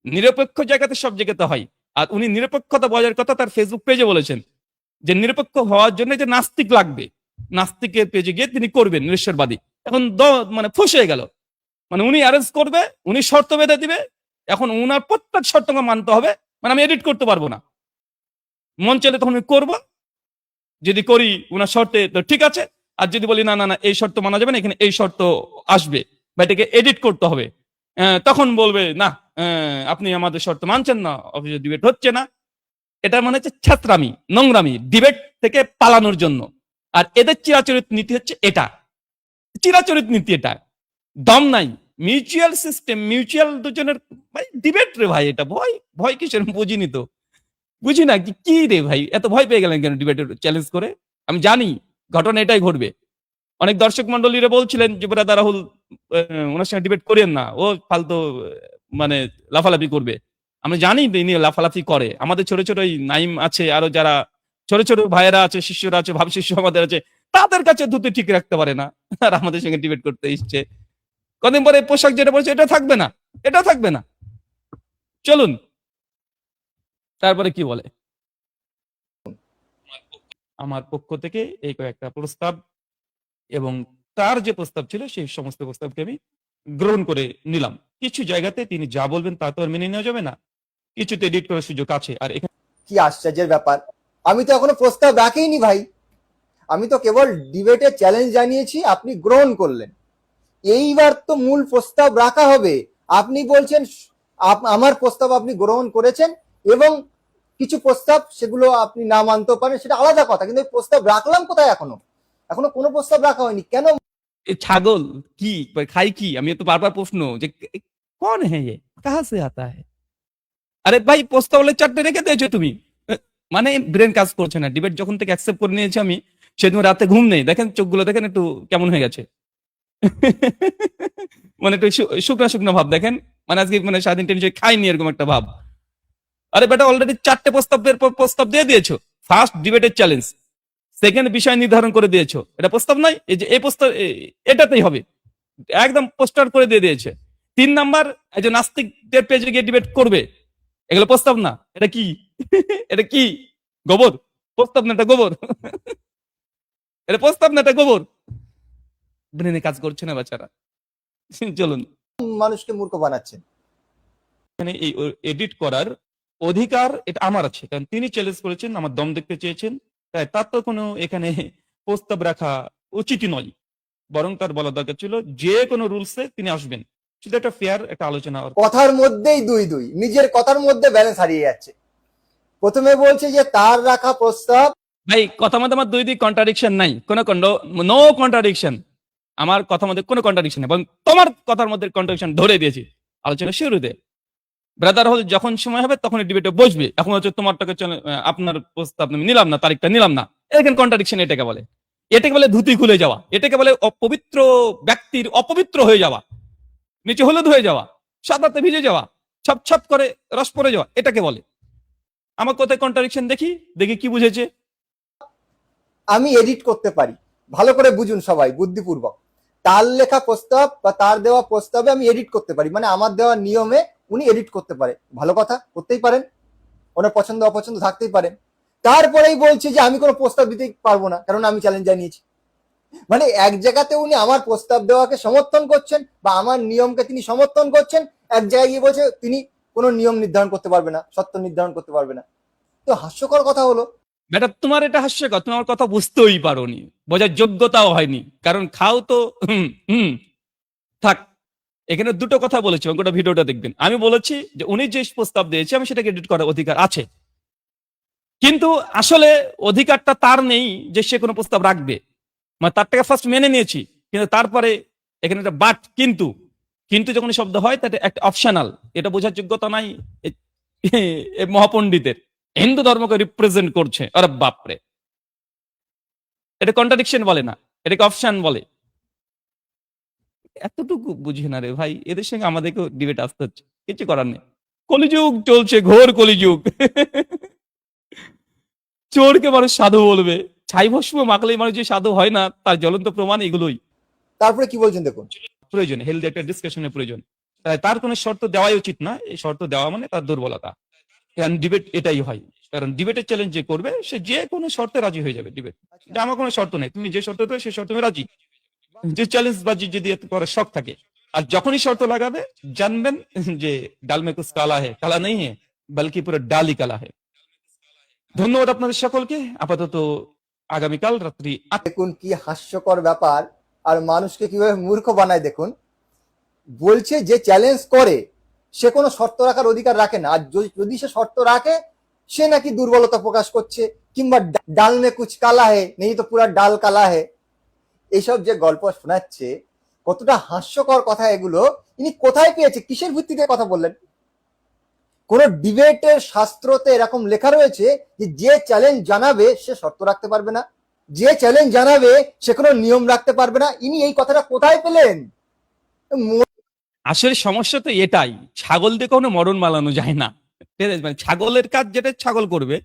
নিরপেক্ষ জায়গাতে সব জায়গাতে হয়। আর উনি নিরপেক্ষতা বজায়ের কথা তার ফেসবুক পেজে বলেছেন, যে নিরপেক্ষ হওয়ার জন্য যে নাস্তিক লাগবে, নাস্তিকের পেজে গিয়ে তিনি করবেন নিরীশ্বরবাদী, এখন মানে ফুস হয়ে গেল, মানে উনি অ্যারেঞ্জ করবে, উনি শর্ত বেঁধে দিবে, এখন উনার প্রত্যেক শর্তকে মানতে হবে, মানে আমি এডিট করতে পারবো না, মন চাইলে তখন আমি করবো, যদি করি উনার শর্তে তো ঠিক আছে, আর যদি বলি না না না এই শর্ত মানা যাবে না, এখানে এই শর্ত আসবে বা এটাকে এডিট করতে হবে, তখন বলবে না আপনি আমাদের শর্ত মানছেন না, অফিসে ডিবেট হচ্ছে না, এটা মনে হচ্ছে ছাত্রামি, নোংরামি, ডিবেট থেকে পালানোর জন্য। আর এদের চিরাচরিত নীতি হচ্ছে এটা, চিরাচরিত নীতি এটা, দম নাই, মিউচুয়াল সিস্টেম, মিউচুয়াল দুজনের ভাই ডিবেট রে ভাই, এটা ভয় ভয় কিসের বুঝিনি তো, বুঝি না কি রে ভাই, এত ভয় পেয়ে গেলেন কেন ডিবেটের চ্যালেঞ্জ করে, আমি জানি ঘটনা এটাই ঘটবে, অনেক দর্শক মন্ডলীরা বলছিলেন যে ব্রাদার রাহুল ওনার সঙ্গে ডিবেট করেন না, ও ফালতু মানে লাফালাফি করবে। আমরা জানি ইনি লাফালাফি করে। আমাদের ছোট ছোট এই নাইম আছে, আরো যারা ছোট ছোট ভাইয়েরা আছে, শিষ্যরা আছে, ভাব শিষ্য আমাদের আছে, তাদের কাছে ধুতে ঠিক রাখতে পারে না, আর আমাদের সঙ্গে ডিবেট করতে এসছে। কদিন পরে পোশাক যেটা পড়ছে এটা থাকবে না, এটা থাকবে না। চলুন তারপরে কি বলে। আমার পক্ষ থেকে এই কয়েকটা প্রস্তাব এবং তার যে প্রস্তাব ছিল সেই সমস্ত প্রস্তাবকে আমি গ্রহণ করে নিলাম। কিছু জায়গাতে তিনি যা বলবেন তা তো আর মেনে নেওয়া যাবে না, কিছুতে এডিট করার সুযোগ আছে। আর এখানে কি আশ্চর্যের ব্যাপার, আমি তো এখনো প্রস্তাব রাখিনি ভাই, আমি তো কেবল ডিবেটে চ্যালেঞ্জ জানিয়েছি, আপনি গ্রহণ করলেন। এইবার তো মূল প্রস্তাব রাখা হবে। আপনি বলছেন আমার প্রস্তাব আপনি গ্রহণ করেছেন এবং কিছু প্রস্তাব সেগুলো আপনি না মানতেও পারেন, সেটা আলাদা কথা, কিন্তু এই প্রস্তাব রাখলাম কোথায়? এখনো এখনো কোনো প্রস্তাব রাখা হয়নি কেন? এই ছাগল কি খাই কি, আমি তো বারবার প্রশ্ন যে কোন হ্যাঁ ये कहां से आता है। আরে ভাই প্রস্তাব হলে চারটে রেখে দিয়েছো তুমি, মানে ব্রেন কাজ করছে না। ডিবেট যখন থেকে অ্যাকসেপ্ট করে নিয়েছি আমি, সেদিন রাতে ঘুম নেই, দেখেন চোখগুলো দেখেন একটু কেমন হয়ে গেছে। মানে একটু শুকনা শুকনা ভাব দেখেন, মানে আজকে মানে সারাদিন টেনশন খাইনি এরকম একটা ভাব। আরে বেটা অলরেডি চারটে প্রস্তাবের পর প্রস্তাব দিয়ে দিয়েছো। ফার্স্ট ডিবেটের চ্যালেঞ্জ, সেকেন্ড বিষয় নির্ধারণ করে দিয়েছো, এটা প্রস্তাব নয়? এই যে এই প্রস্তাব এটাতেই হবে, একদম পোস্টার করে দিয়ে দিয়েছে। 3 নাম্বার, এই যে নাস্তিকদের পেজে গিয়ে ডিবেট করবে, এগুলো প্রস্তাব না, এটা কি? এটা কি গোবর? প্রস্তাব না, এটা গোবর। এটা প্রস্তাব না, এটা গোবর। ব্রেনে কাজ করছে না বাচ্চারা। চলুন, মানুষকে মূর্খ বানাচ্ছেন। এখানে এই এডিট করার অধিকার এটা আমার আছে, কারণ তিনি চ্যালেঞ্জ করেছেন, আমার দম দেখতে চেয়েছেন, তাই তার তো কোনো এখানে প্রস্তাব রাখা উচিতই নয়। বরং তার বলা দরকার ছিল যে কোনো রুলসে তিনি আসবেন, শুধু একটা ফেয়ার একটা আলোচনা। কথার মধ্যেই দুই দুই, নিজের কথার মধ্যে ব্যালেন্স হারিয়ে যাচ্ছে। প্রথমে বলছে যে তার রাখা প্রস্তাব, ভাই কথা মধ্যে আমার দুই দিক কন্ট্রাডিকশন নাই, কোনো নো কন্ট্রাডিকশন। আমার কথার মধ্যে কোনো কন্ট্রাডিকশন নেই, এবং তোমার কথার মধ্যে কন্ট্রাডিকশন ধরে দিয়েছি আলোচনা শুরুতে। ব্রাদার হল যখন সময় হবে তখন ডিবেটে বসবে। এখন হচ্ছে তোমারটাকে আপনার প্রস্তাব আমি নিলাম না, তারিখটা নিলাম না, এখানে কন্ট্রাডিকশন এটাকে বলে। এটাকে বলে ধুতি খুলে যাওয়া, এটাকে বলে অপবিত্র ব্যক্তির অপবিত্র হয়ে যাওয়া, নিচে হলুদ হয়ে যাওয়া, সাদাতে ভিজে যাওয়া, ছপ ছপ করে রস পড়ে যাওয়া, এটাকে বলে। আমার কোথায় কন্ট্রাডিকশন দেখি, দেখি কি বুঝেছে। আমি এডিট করতে পারি, ভালো করে বুঝুন সবাই বুদ্ধিপূর্বক। তার লেখা প্রস্তাব বা তার দেওয়া প্রস্তাবে আমি এডিট করতে পারি, মানে আমার দেওয়া নিয়মে উনি এডিট করতে পারে, ভালো কথা, করতেই পারেন, ওনার পছন্দ অপছন্দ থাকতেই পারেন। তারপরেই বলছে যে আমি কোনো প্রস্তাব দিতে পারবো না, কারণ আমি চ্যালেঞ্জ জানিয়েছি। মানে এক জায়গাতে উনি আমার প্রস্তাব দেওয়াকে সমর্থন করছেন বা আমার নিয়মকে তিনি সমর্থন করছেন, এক জায়গায় গিয়ে বলছে তিনি কোনো নিয়ম নির্ধারণ করতে পারবে না, সত্য নির্ধারণ করতে পারবে না। তো হাস্যকর কথা হলো। বেটা তোমার এটা হাস্যকর, তুমি আমার কথা বুঝতেই পারোনি, বোঝার যোগ্যতাও হয়নি, কারণ খাও তো থাক। এখানে দুটো কথা বলেছি, গোটা ভিডিওটা দেখবেন। আমি বলেছি যে উনি যে প্রস্তাব দিয়েছে আমি সেটাকে এডিট করার অধিকার আছে, কিন্তু আসলে অধিকারটা তার নেই যে সে কোনো প্রস্তাব রাখবে। মানে তারটাকে ফার্স্ট মেনে নিয়েছি, কিন্তু তারপরে এখানে একটা বাট কিন্তু, কিন্তু যখন শব্দ হয় তাতে একটা অপশনাল, এটা বোঝার যোগ্যতা নাই মহাপণ্ডিতের। হিন্দু ধর্মকে রিপ্রেজেন্ট করছে, আরে বাপরে, এটা কন্ট্রাডিকশন বলে না, এটাকে অপশন বলে। এতটুকু বুঝি না রে ভাই, এদের সঙ্গে আমাদেরকে ডিবেট আসতে হচ্ছে, কিছু করার নেই। কলিযুগ চলছে, ঘোর কলিযুগ। চোরকে মানুষ সাধু বলবে, ছাই ভস্ম মাখলেই মানুষ যে সাধু হয় না, তার জ্বলন্ত প্রমাণ এগুলোই। তারপরে কি বলছেন দেখুন, প্রয়োজন হেলদি একটা ডিসকাশনের প্রয়োজন, তাই তার কোনো শর্ত দেওয়াই উচিত না। এই শর্ত দেওয়া মানে তার দুর্বলতা। কারণ ডিবেট এটাই হয়, কারণ ডিবেটের চ্যালেঞ্জ যে করবে সে যে কোনো শর্তে রাজি হয়ে যাবে। ডিবেট যে আমার কোনো শর্ত নেই, তুমি যে শর্ত দেবে সেই শর্তে আমি রাজি, যে চ্যালেঞ্জ বাজি যদি করার শখ থাকে। আর যখনই শর্ত লাগাবে জানবেন যে ডাল মে কুছ কালা হে, কালা নেই হে বলকি পুরো ডালই কালা হে। ধন্যবাদ আপনাদের সকলকে। আপাতত আগামীকাল রাত্রি দেখুন কি হাস্যকর ব্যাপার, আর মানুষকে কিভাবে মূর্খ বানায় দেখুন। বলছে যে চ্যালেঞ্জ করে সে কোনো শর্ত রাখার অধিকার রাখে না, আর যদি সে শর্ত রাখে সে নাকি দুর্বলতা প্রকাশ করছে, কিংবা ডাল মে কুছ কালা হে নেই তো পুরা ডাল কালা হে, এইসব যে গল্প শোনাচ্ছে, কতটা হাস্যকর কথা এগুলো। ইনি কোথায় পেয়েছে, কিসের ভিত্তিতে কথা বললেন? কোন ডিবেটের শাস্ত্রতে এরকম লেখা রয়েছে যে যে চ্যালেঞ্জ জানাবে সে শর্ত রাখতে পারবে না? যে চ্যালেঞ্জ জানাবে সে কোনো নিয়ম রাখতে পারবে না। ইনি এই কথাটা কোথায় পেলেন? আসলে সমস্যা তো এটাই, ছাগল দিয়ে কোনো মরণ মালানো যায় না। ঠিক আছে? মানে ছাগলের কাজ যেটা ছাগল করবে,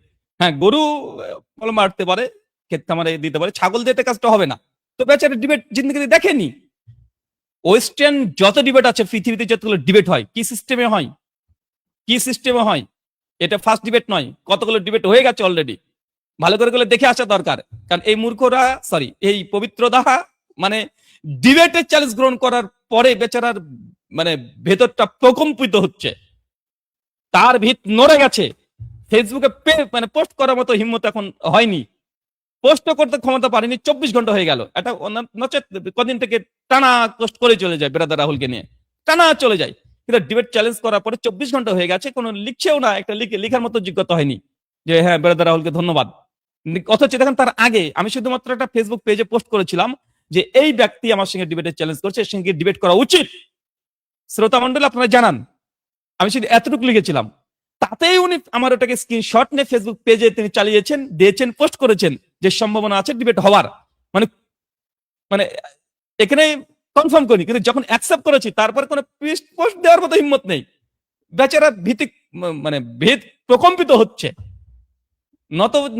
হ্যাঁ গরু ফল মারতে পারে, ক্ষেত খামারে দিতে পারে, ছাগল দিয়ে তো কাজটা হবে না। তো বেচারা ডিবেট জিন্দগিতে দেখেনি। ওয়েস্টার্ন যত ডিবেট আছে পৃথিবীতে, যতগুলো ডিবেট হয় কি সিস্টেমে হয়, কি সিস্টেমে হয়, এটা ফার্স্ট ডিবেট নয়, কতগুলো ডিবেট হয়ে গেছে অলরেডি। ভালো করে গুলো দেখে আসা দরকার। কারণ এই মূর্খরা, সরি এই পবিত্র দাহা, মানে ডিবেটের চ্যালেঞ্জ গ্রহণ করার পরে বেচারার মানে ভেতরটা প্রকম্পিত হচ্ছে, তার ভিত নড়ে গেছে। ফেসবুকে মানে পোস্ট করার মতো হিম্মত এখন হয়নি, পোস্ট করতে ক্ষমতা পারেনি, 24 ঘন্টা হয়ে গেল। এটা নচেত কদিন থেকে টানা পোস্ট করে চলে যায় বেরাদার রাহুলকে নিয়ে, টানা চলে যায়। কিন্তু ডিবেট চ্যালেঞ্জ করার পরে 24 ঘন্টা হয়ে গেছে, কোনো লিখছেও না, একটা লিখার মতো যোগ্যতা হয়নি যে হ্যাঁ বেরাদার রাহুলকে ধন্যবাদ। অথচ দেখেন তার আগে আমি শুধুমাত্র একটা ফেসবুক পেজে পোস্ট করেছিলাম যে এই ব্যক্তি আমার সঙ্গে ডিবেটের চ্যালেঞ্জ করছে, এর সঙ্গে ডিবেট করা উচিত। শ্রোতা মন্ডল আপনারা জানান, আমি শুধু এতটুকু লিখেছিলাম। তাতেই উনি আমার ওটাকে স্ক্রিনশট নিয়ে ফেসবুক পেজে তিনি চালিয়েছেন, দিয়েছেন, পোস্ট করেছেন যে সম্ভাবনা আছে ডিবেট হওয়ার। মানে মানে এখানে কনফার্ম করি, কিন্তু যখন অ্যাকসেপ্ট করেছি তারপর কোনো পোস্ট দেওয়ার মতো হিম্মত নেই। বেচারা ভীতি, মানে ভেদ প্রকম্পিত হচ্ছে।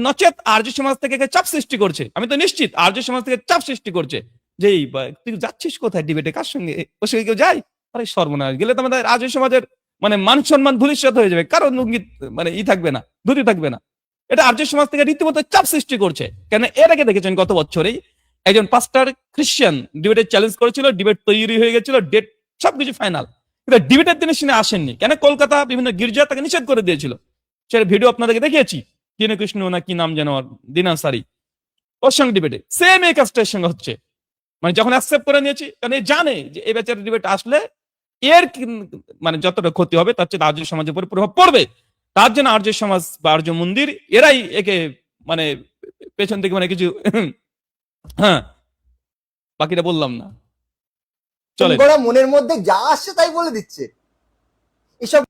নচেত আর্য সমাজ থেকে চাপ সৃষ্টি করছে, আমি তো নিশ্চিত আর্য সমাজ থেকে চাপ সৃষ্টি করছে যে তুই যাচ্ছিস কোথায় ডিবেটে, কার সঙ্গে, ওর সঙ্গে কেউ যায়? আরে সর্বনাশ, গেলে তো আমাদের আর্য সমাজের মানে মান সম্মান ধূলিসাৎ হয়ে যাবে, কারণ মানে থাকবে না, ধুতি থাকবে না। এটা আর্য সমাজ থেকে রীতিমতো চাপ সৃষ্টি করছে। কেন এর আগে দেখেছেন গত বছরেই একজন পাস্টার খ্রিস্টান ডিবেটের চ্যালেঞ্জ করেছিল, ডিবেট তৈরি হয়ে গেছিল, ডেট সবকিছু ফাইনাল, কিন্তু ডিবেটের দিনে শুনে আসেননি। কেন? কলকাতা বিভিন্ন গির্জা তাকে নিষেধ করে দিয়েছিল। সেটা ভিডিও আপনাদেরকে দেখিয়েছি, কৃষ্ণ না কি নাম যেন, দিনাসারি, ওর সঙ্গে ডিবেটে সেম এই কাজটার সঙ্গে হচ্ছে। মানে যখন অ্যাকসেপ্ট করে নিয়েছি, কারণ এই জানে যে এই বেচার ডিবেট আসলে এর মানে যতটা ক্ষতি হবে তার চেয়ে আর্য সমাজের উপর প্রভাব পড়বে। তার জন্য আর্য সমাজ বা আর্য মন্দির এরাই একে মানে পেছন থেকে মানে কিছু হ্যাঁ, বাকিটা বললাম না, চলে। মনের মধ্যে যা আসছে তাই বলে দিচ্ছে। এসব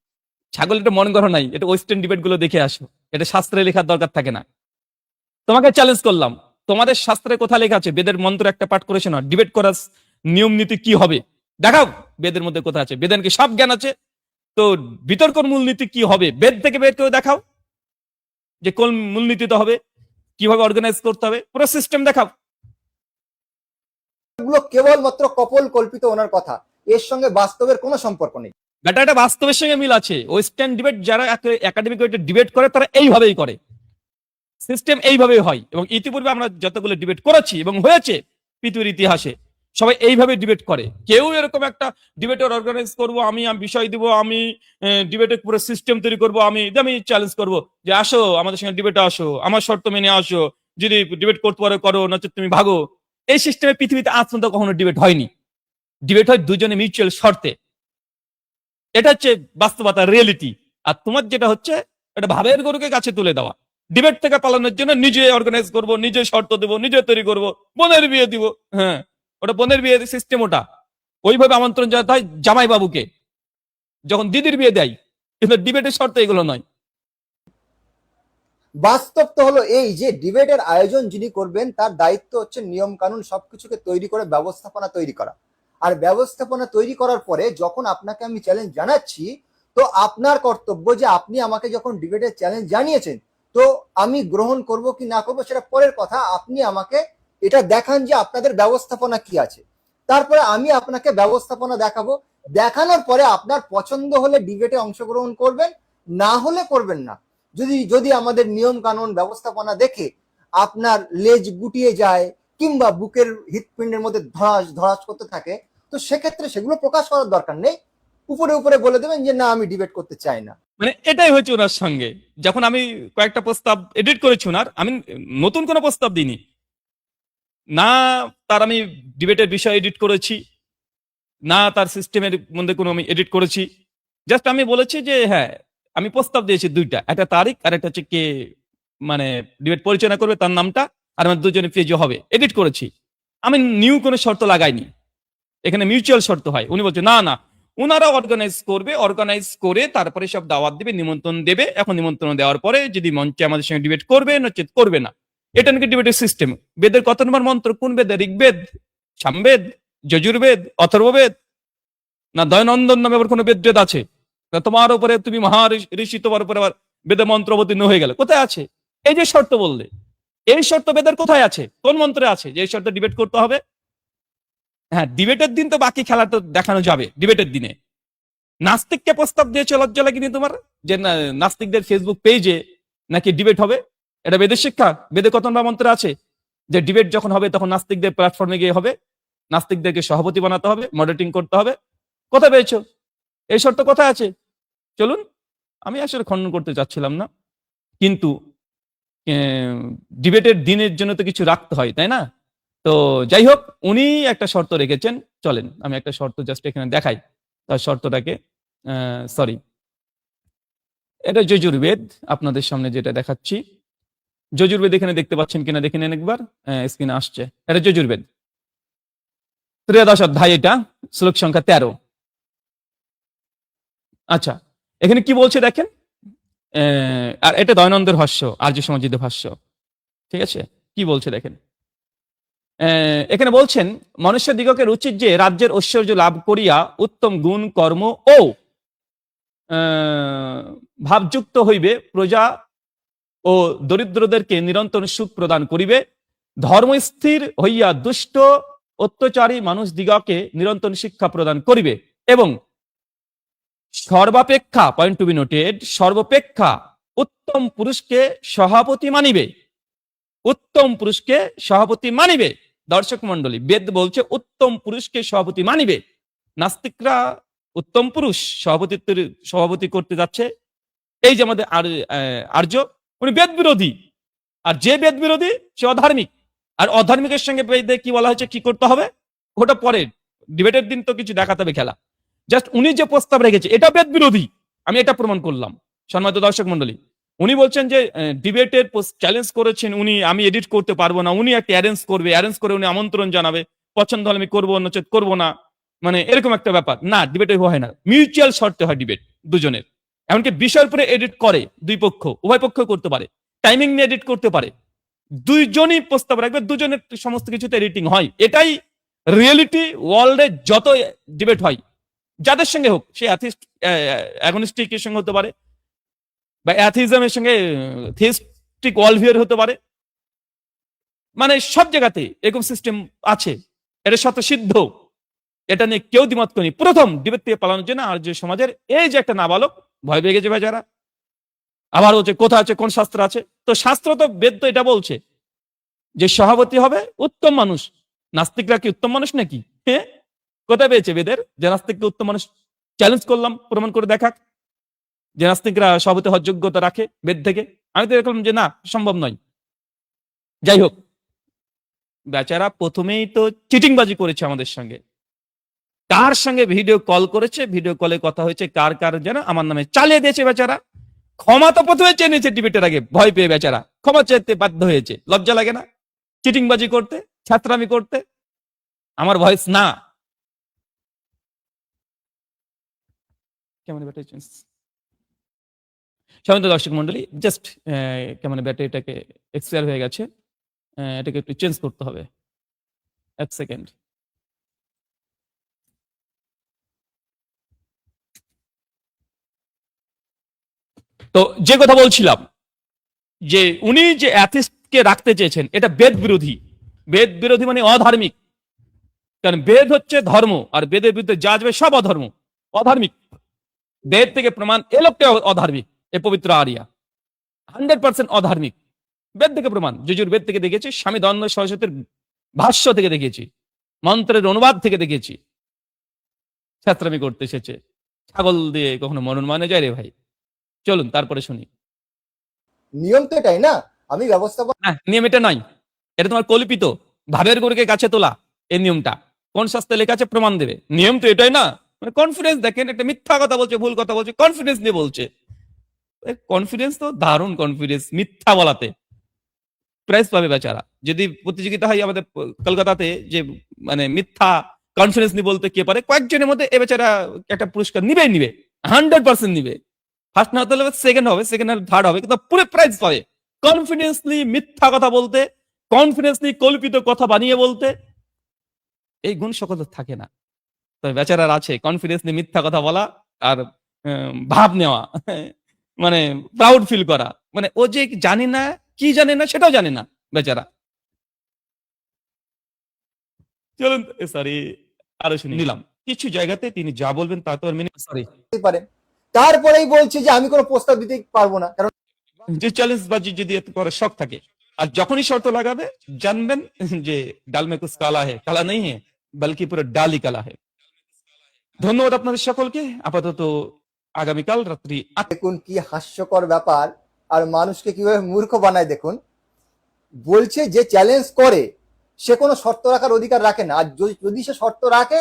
ছাগল এটা মন গড়া নাই, এটা ওয়েস্টার্ন ডিবেট গুলো দেখে আসো, এটা শাস্ত্রে লেখার দরকার থাকে না। তোমাকে চ্যালেঞ্জ করলাম, তোমাদের শাস্ত্রে কোথায় লেখা আছে? বেদের মন্ত্র একটা পাঠ করেছে না, ডিবেট করার নিয়ম নীতি কি হবে দেখাও, বেদের মধ্যে কোথায় আছে? বেদের কি সব জ্ঞান আছে? তো বিতর্কর মূলনীতি কি হবে বেদ থেকে বের করে দেখাও, যে কোন মূলনীতিতে হবে, কিভাবে অর্গানাইজ করতে হবে, পুরো সিস্টেম দেখাও। গুলো কেবলমাত্র কপল কল্পিত ওনার কথা, এর সঙ্গে বাস্তবের কোনো সম্পর্ক নেই। এটা বাস্তবের সঙ্গে মিল আছে। ওয়েস্টার্ন ডিবেট যারা একাডেমিক ডিবেট করে তারা এইভাবেই করে, সিস্টেম এইভাবেই হয়। এবং ইতিপূর্বে আমরা যতগুলো ডিবেট করেছি এবং হয়েছে পৃথিবীর ইতিহাসে, সবাই এইভাবে ডিবেট করে। কেউ এরকম একটা ডিবেটের অর্গানাইজ করব, আমি বিষয় দিব, আমি ডিবেটের পুরো সিস্টেম তৈরি করব, আমি চ্যালেঞ্জ করব যে আসো আমাদের সঙ্গে ডিবেটে আসো, আমার শর্ত মেনে আসো, যদি ডিবেট করতে পারো করো, নচেত তুমি ভাগো। এই সিস্টেমে পৃথিবীতে আজ পর্যন্ত কখনো ডিবেট হয়নি। ডিবেট হয় দুজনে মিউচুয়াল শর্তে। এটা হচ্ছে বাস্তবতা, রিয়েলিটি। আর তোমার যেটা হচ্ছে এটা ভাবের গরুকে গাছে তুলে দেওয়া। ডিবেট থেকে পালানোর জন্য নিজে অর্গানাইজ করব, নিজে শর্ত দেবো, নিজে তৈরি করব, বোনের বিয়ে দিব। হ্যাঁ, ওটা বোনের বিয়ে সিস্টেম, ওটা ওইভাবে আমন্ত্রণ জানাতে হয় জামাই বাবুকে যখন দিদির বিয়ে দেয়, কিন্তু ডিবেটের শর্ত এগুলো নয়। বাস্তব তো হলো এই যে ডিবেটের আয়োজন যিনি করবেন তার দায়িত্ব হচ্ছে নিয়ম কানুন সবকিছুকে তৈরি করে ব্যবস্থাপনা তৈরি করা। আর ব্যবস্থাপনা তৈরি করার পরে যখন আপনাকে আমি চ্যালেঞ্জ জানাচ্ছি, তো আপনার কর্তব্য যে আপনি আমাকে যখন ডিবেটের চ্যালেঞ্জ জানিয়েছেন, তো আমি গ্রহণ করব কি না করবো সেটা পরের কথা। আপনি আমাকে এটা দেখান যে আপনাদের ব্যবস্থাপনা কি আছে, তারপরে আমি আপনাকে ব্যবস্থাপনা দেখাবো। দেখানোর পরে আপনার পছন্দ হলে ডিবেটে অংশগ্রহণ করবেন, না হলে করবেন না। যদি যদি আমাদের নিয়ম কানুন ব্যবস্থাপনা দেখে আপনার লেজ গুটিয়ে যায় কিংবা বুকের হৃৎপিণ্ডের মধ্যে ধরাস ধরাস করতে থাকে, তো সেক্ষেত্রে সেগুলো প্রকাশ করার দরকার নেই। উপরে উপরে বলে দেবেন যে না আমি ডিবেট করতে চাই না। মানে এটাই হয়েছে ওনার সঙ্গে। যখন আমি কয়েকটা প্রস্তাব এডিট করেছি ওনার, আমি নতুন কোনো প্রস্তাব দিইনি না, তার আমি ডিবেটের বিষয় এডিট করেছি না, তার সিস্টেমের মধ্যে কোনো আমি এডিট করেছি। জাস্ট আমি বলেছি যে হ্যাঁ, আমি প্রস্তাব দিয়েছি দুইটা, একটা তারিখ আর একটা হচ্ছে কে মানে ডিবেট পরিচালনা করবে তার নামটা, আর আমার দুজনে পেজে হবে, এডিট করেছি। আমি নিউ কোনো শর্ত লাগাইনি, এখানে মিউচুয়াল শর্ত হয়। উনি বলছে না না, ওনারা অর্গানাইজ করবে, অর্গানাইজ করে তারপরে সব দাওয়াত দেবে, নিমন্ত্রণ দেবে। এখন নিমন্ত্রণ দেওয়ার পরে যদি মঞ্চে আমাদের সঙ্গে ডিবেট করবে নচেত করবে না। এটা নাকি ডিবেটের সিস্টেম। বেদের কত নম্বর মন্ত্র? কোন বেদ? ঋগ্বেদ, সামবেদ, যজুর্বেদ, অথর্ববেদ, না দয়নন্দন নামে আবার কোনো বেদ বেদ আছে? তা তোমার উপরে তুমি মহা ঋষি, তোমার উপরে আবার বেদে মন্ত্র অবতীর্ণ হয়ে গেল, কোথায় আছে? এই যে শর্ত বললে, এই শর্ত বেদের কোথায় আছে? কোন মন্ত্রে আছে যে এই শর্ত ডিবেট করতে হবে? হ্যাঁ, ডিবেটের দিন তো বাকি খেলা তো দেখানো যাবে ডিবেটের দিনে। নাস্তিককে প্রস্তাব দিয়েছে, লজ্জা লাগেনি তোমার যে নাস্তিকদের ফেসবুক পেজে নাকি ডিবেট হবে? এটা বেদের শিক্ষা? বেদে কত নম্বর মন্ত্রে আছে যে ডিবেট যখন হবে তখন নাস্তিকদের প্ল্যাটফর্মে গিয়ে হবে, নাস্তিকদেরকে সভাপতি বানাতে হবে, মডারেটিং করতে হবে? কোথায় পেয়েছো এই শর্ত? কোথায় আছে? চলুন, আমি আসলে খণ্ডন করতে চাচ্ছিলাম না, কিন্তু ডিবেটের দিনের জন্য তো কিছু রাখতে হয়, তাই না? তো যাই হোক, উনি একটা শর্ত রেখেছেন। চলেন আমি একটা শর্ত জাস্ট এখানে দেখাই। তার শর্তটাকে, সরি, এটা যজুর্বেদ, আপনাদের সামনে যেটা দেখাচ্ছি যজুর্বেদ, এখানে দেখতে পাচ্ছেন কিনা দেখে নেন একবার, স্ক্রিনে আসছে। এটা যজুর্বেদ 13 অধ্যায়, এটা শ্লোক সংখ্যা 13। আচ্ছা, এখানে কি বলছে দেখেন, আর এটা দয়ানন্দের ভাষ্য, আর্য সমাজিত ভাষ্য, ঠিক আছে? কি বলছে দেখেন, এখানে বলছেন, মনুষ্য দিগকের উচিত যে রাজ্যের ঐশ্বর্য লাভ করিয়া উত্তম গুণ কর্ম ও ভাবযুক্ত হইবে, প্রজা ও দরিদ্রদেরকে নিরন্তর সুখ প্রদান করিবে, ধর্মস্থির হইয়া দুষ্ট অত্যাচারী মানুষ দিগকে নিরন্তর শিক্ষা প্রদান করিবে, এবং সর্বাপেক্ষা, পয়েন্ট টু বি নোটেড, সর্বাপেক্ষা উত্তম পুরুষকে সভাপতি মানিবে। উত্তম পুরুষকে সভাপতি মানিবে। দর্শক মন্ডলী, বেদ বলছে উত্তম পুরুষকে সভাপতি মানিবে। নাস্তিকরা উত্তম পুরুষ সভাপতি করতে যাচ্ছে। এই যে আমাদের আর্য, উনি বেদ বিরোধী, আর যে বেদ বিরোধী সে অধার্মিক। আর অধার্মিকের সঙ্গে বেদে কি বলা হয়েছে, কি করতে হবে, ওটা পরে ডিবেটের দিন তো কিছু দেখাতে হবে খেলা। জাস্ট উনি যে প্রস্তাব রেখেছে এটা বেদ বিরোধী, আমি এটা প্রমাণ করলাম। সম্মানিত দর্শক মন্ডলী, উনি বলছেন যে ডিবেটের চ্যালেঞ্জ করেছেন উনি, আমি এডিট করতে পারবো না, উনি একটা অ্যারেঞ্জ করবে, অ্যারেঞ্জ করে উনি আমন্ত্রণ জানাবে, পছন্দ হলে আমি করবো, নচেত করবো না, মানে এরকম একটা ব্যাপার না। ডিবেটে হয় না, মিউচুয়াল শর্তে হয় ডিবেট দুজনের। এমনকি বিষয়ের উপরে এডিট করে দুই পক্ষ, উভয় পক্ষ করতে পারে, টাইমিং নিয়ে এডিট করতে পারে, দুইজনই প্রস্তাব রাখবে, দুজনের সমস্ত কিছুতে এডিটিং হয়। এটাই রিয়েলিটি। ওয়ার্ল্ডে যত ডিবেট হয় যাদের সঙ্গে হোক, সে অ্যাগনিস্টিকের সঙ্গে হতে পারে, বা অ্যাথিজমের সঙ্গে থিস্টিক ওয়ার্ল্ডভিউর হতে পারে, মানে সব জায়গাতে এরকম সিস্টেম আছে, এটা শত সিদ্ধ। এটা নিয়ে কেউ দ্বিমত করেনি। প্রথম ডিবেট থেকে পালানোর জন্য আর্য সমাজের এই যে একটা নাবালক ভয় পেয়ে গেছে বেচারা, আবার হচ্ছে কোথায় আছে, কোন শাস্ত্র আছে? তো শাস্ত্র তো, বেদ তো এটা বলছে যে সভাপতি হবে উত্তম মানুষ। নাস্তিকরা কি উত্তম মানুষ নাকি? হ্যাঁ, কোথায় পেয়েছে বেদের যে নাস্তিককে উত্তম মানুষ? চ্যালেঞ্জ করলাম, প্রমাণ করে দেখাক যে নাস্তিকরা সভাপতি হওয়ার যোগ্যতা রাখে বেদ থেকে। আমি তো দেখলাম যে না, সম্ভব নয়। যাই হোক, বেচারা প্রথমেই তো চিটিংবাজি করেছে আমাদের সঙ্গে। কার সঙ্গে ভিডিও কল করেছে, ভিডিও কলে কথা হয়েছে, কার কার যেন আমার নামে চালিয়ে দিয়েছে বেচারা। ক্ষমা তো প্রথমে চেয়ে নিয়েছে ডিবেটের আগে, ভয় পেয়ে বেচারা ক্ষমা চাইতে বাধ্য হয়েছে। লজ্জা লাগে না চিটিংবাজি করতে, ছাত্রামি করতে? আমার ভয়েস না কেমন ব্যাটারি চেঞ্জ, সম্মানিত দর্শক মন্ডলী, জাস্ট কেমন ব্যাটারিটাকে এক্সপায়ার হয়ে গেছে, এটাকে একটু চেঞ্জ করতে হবে। এক সেকেন্ড। তো যে কথা বলছিলাম, যে উনি যে অ্যাথিস্টকে রাখতে চেয়েছেন এটা বেদ বিরোধী। বেদ বিরোধী মানে অধার্মিক, কারণ বেদ হচ্ছে ধর্ম, আর বেদের বিরুদ্ধে যা যাবে সব অধর্ম, অধার্মিক। বেদ থেকে প্রমাণ, এ লোকটা অধার্মিক, এ পবিত্র আরিয়া 100% অধার্মিক। বেদ থেকে প্রমাণ, যজুর্বেদ থেকে দেখেছি, স্বামী দয়ানন্দ সরস্বতীর ভাষ্য থেকে দেখেছি, মন্ত্রের অনুবাদ থেকে দেখেছি। ছাত্রামি করতে এসেছে, ছাগল দিয়ে কখনো মরণ মানে যায় রে ভাই। চলুন তারপরে শুনি। নিয়ম তো এটাই না, আমি ব্যবস্থাপনা। না, নিয়ম এটা নয়, এটা তোমার কল্পিত, ভাবের গরুকে কাছে তোলা। এই নিয়মটা কোন শাস্ত্রে লেখা আছে, প্রমাণ দেবে। নিয়ম তো এটাই না, মানে কনফিডেন্স দেখেন, একটা মিথ্যা কথা বলছে, ভুল কথা বলছে, কনফিডেন্স নিয়ে বলছে। কনফিডেন্স তো দারুণ কনফিডেন্স, মিথ্যা বলাতে প্রাইজ পাবে বেচারা। যদি প্রতিযোগিতা হয় আমাদের কলকাতাতে, যে মানে মিথ্যা কনফিডেন্স নিয়ে বলতে কে পারে, কয়েকজনের মধ্যে এ বেচারা একটা পুরস্কার নিবে 100% নিবে। ফার্স্ট না হতে হলে সেকেন্ড হবে, সেকেন্ড হলে থার্ড হবে, কিন্তু পুরো প্রাইজ পাবে। কনফিডেন্সলি মিথ্যা কথা বলতে, কনফিডেন্সলি কল্পিত কথা বানিয়ে বলতে, এই গুণ সকলের থাকে না। তবে বেচারার আছে কনফিডেন্সলি মিথ্যা কথা বলা আর ভাব নেওয়া, মানে প্রাউড ফিল করা, মানে ও যে জানি না কি জানে না সেটাও জানে না বেচারা। চলুন সরি, আরো শুনি নিলাম কিছু জায়গাতে তিনি যা বলবেন তা তো আর মেনে সরি পারে, তারপরেই বলছে যে আমি কোনো প্রস্তাব দিতে পারবো না, কারণ যে চ্যালেঞ্জ বাজি যদি এত করার শখ থাকে, আর যখনই শর্ত লাগাবে জানবেন যে ডাল মে কুছ কালা হে, কালা নেই হে বলকি পুরো ডালই কালা হে। ধন্যবাদ আপনাদের সকলকে। আপাতত আগামীকাল রাত্রি দেখুন কি হাস্যকর ব্যাপার, আর মানুষকে কিভাবে মূর্খ বানায় দেখুন। বলছে যে চ্যালেঞ্জ করে সে কোনো শর্ত রাখার অধিকার রাখে না, আর যদি সে শর্ত রাখে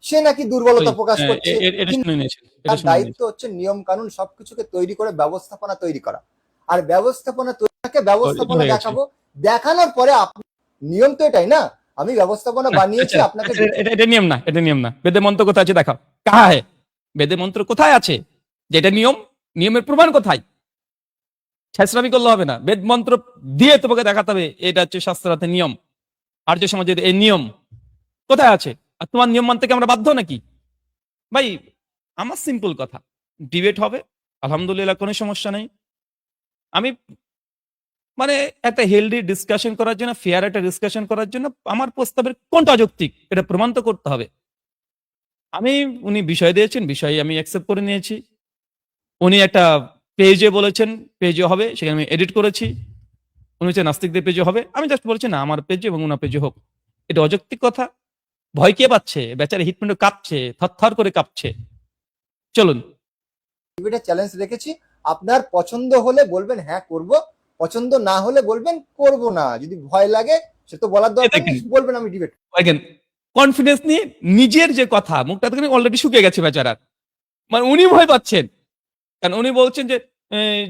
সে নাকি দুর্বলতা প্রকাশ করছে। এটা শুনে নিয়েছেন, তার দায়িত্ব হচ্ছে নিয়ম কানুন সবকিছুকে তৈরি করে ব্যবস্থাপনা তৈরি করা, আর ব্যবস্থাপনা ব্যবস্থাপনা দেখাবো, দেখানোর পরে নিয়ম তো এটাই না, আমি ব্যবস্থাপনা বানিয়েছি আপনাকে। এটা নিয়ম না, এটা নিয়ম না। বেদে মন্ত্র কোথায় আছে দেখাও, কাহা হে? বেদে মন্ত্র কোথায় আছে যে এটা নিয়ম? নিয়মের প্রমাণ কোথায়? ছেঁচড়ামি করলে হবে না, বেদ মন্ত্র দিয়ে তোমাকে দেখাতে হবে এটা হচ্ছে শাস্ত্রার্থে নিয়ম। আর্য সমাজের এই নিয়ম কোথায় আছে? আর তোমার নিয়ম মানতে কি আমরা বাধ্য নাকি? ভাই আমার সিম্পল কথা, ডিবেট হবে, আলহামদুলিল্লাহ কোনো সমস্যা নেই। আমি মানে একটা হেলদি ডিসকাশন করার জন্য, ফেয়ার একটা ডিসকাশন করার জন্য আমার প্রস্তাবের কোনটা অযৌক্তিক এটা প্রমাণ তো করতে হবে। আমি উনি বিষয় দিয়েছেন, বিষয় আমি অ্যাকসেপ্ট করে নিয়েছি। উনি একটা পেজে বলেছেন পেজে হবে, সেখানে আমি এডিট করেছি। উনি হচ্ছে নাস্তিকদের পেজে হবে, আমি জাস্ট বলেছি না আমার পেজে এবং ওনার পেজে হোক। এটা অযৌক্তিক কথা। ভয় কে পাচ্ছে? বেচারা হিটমেন্ট কাঁপছে, থরথর করে কাঁপছে। চলুন ডিবেটে চ্যালেঞ্জ রেখেছি, আপনার পছন্দ হলে বলবেন হ্যাঁ করব, পছন্দ না হলে বলবেন করব না। যদি ভয় লাগে সে তো বলার দরকার নেই, বলবেন আমি ডিবেট। কনফিডেন্স নিয়ে নিজের যে কথা, মুখটা থেকে অলরেডি শুকিয়ে গেছে বেচারার, মানে উনি ভয় পাচ্ছেন। কারণ উনি বলছেন যে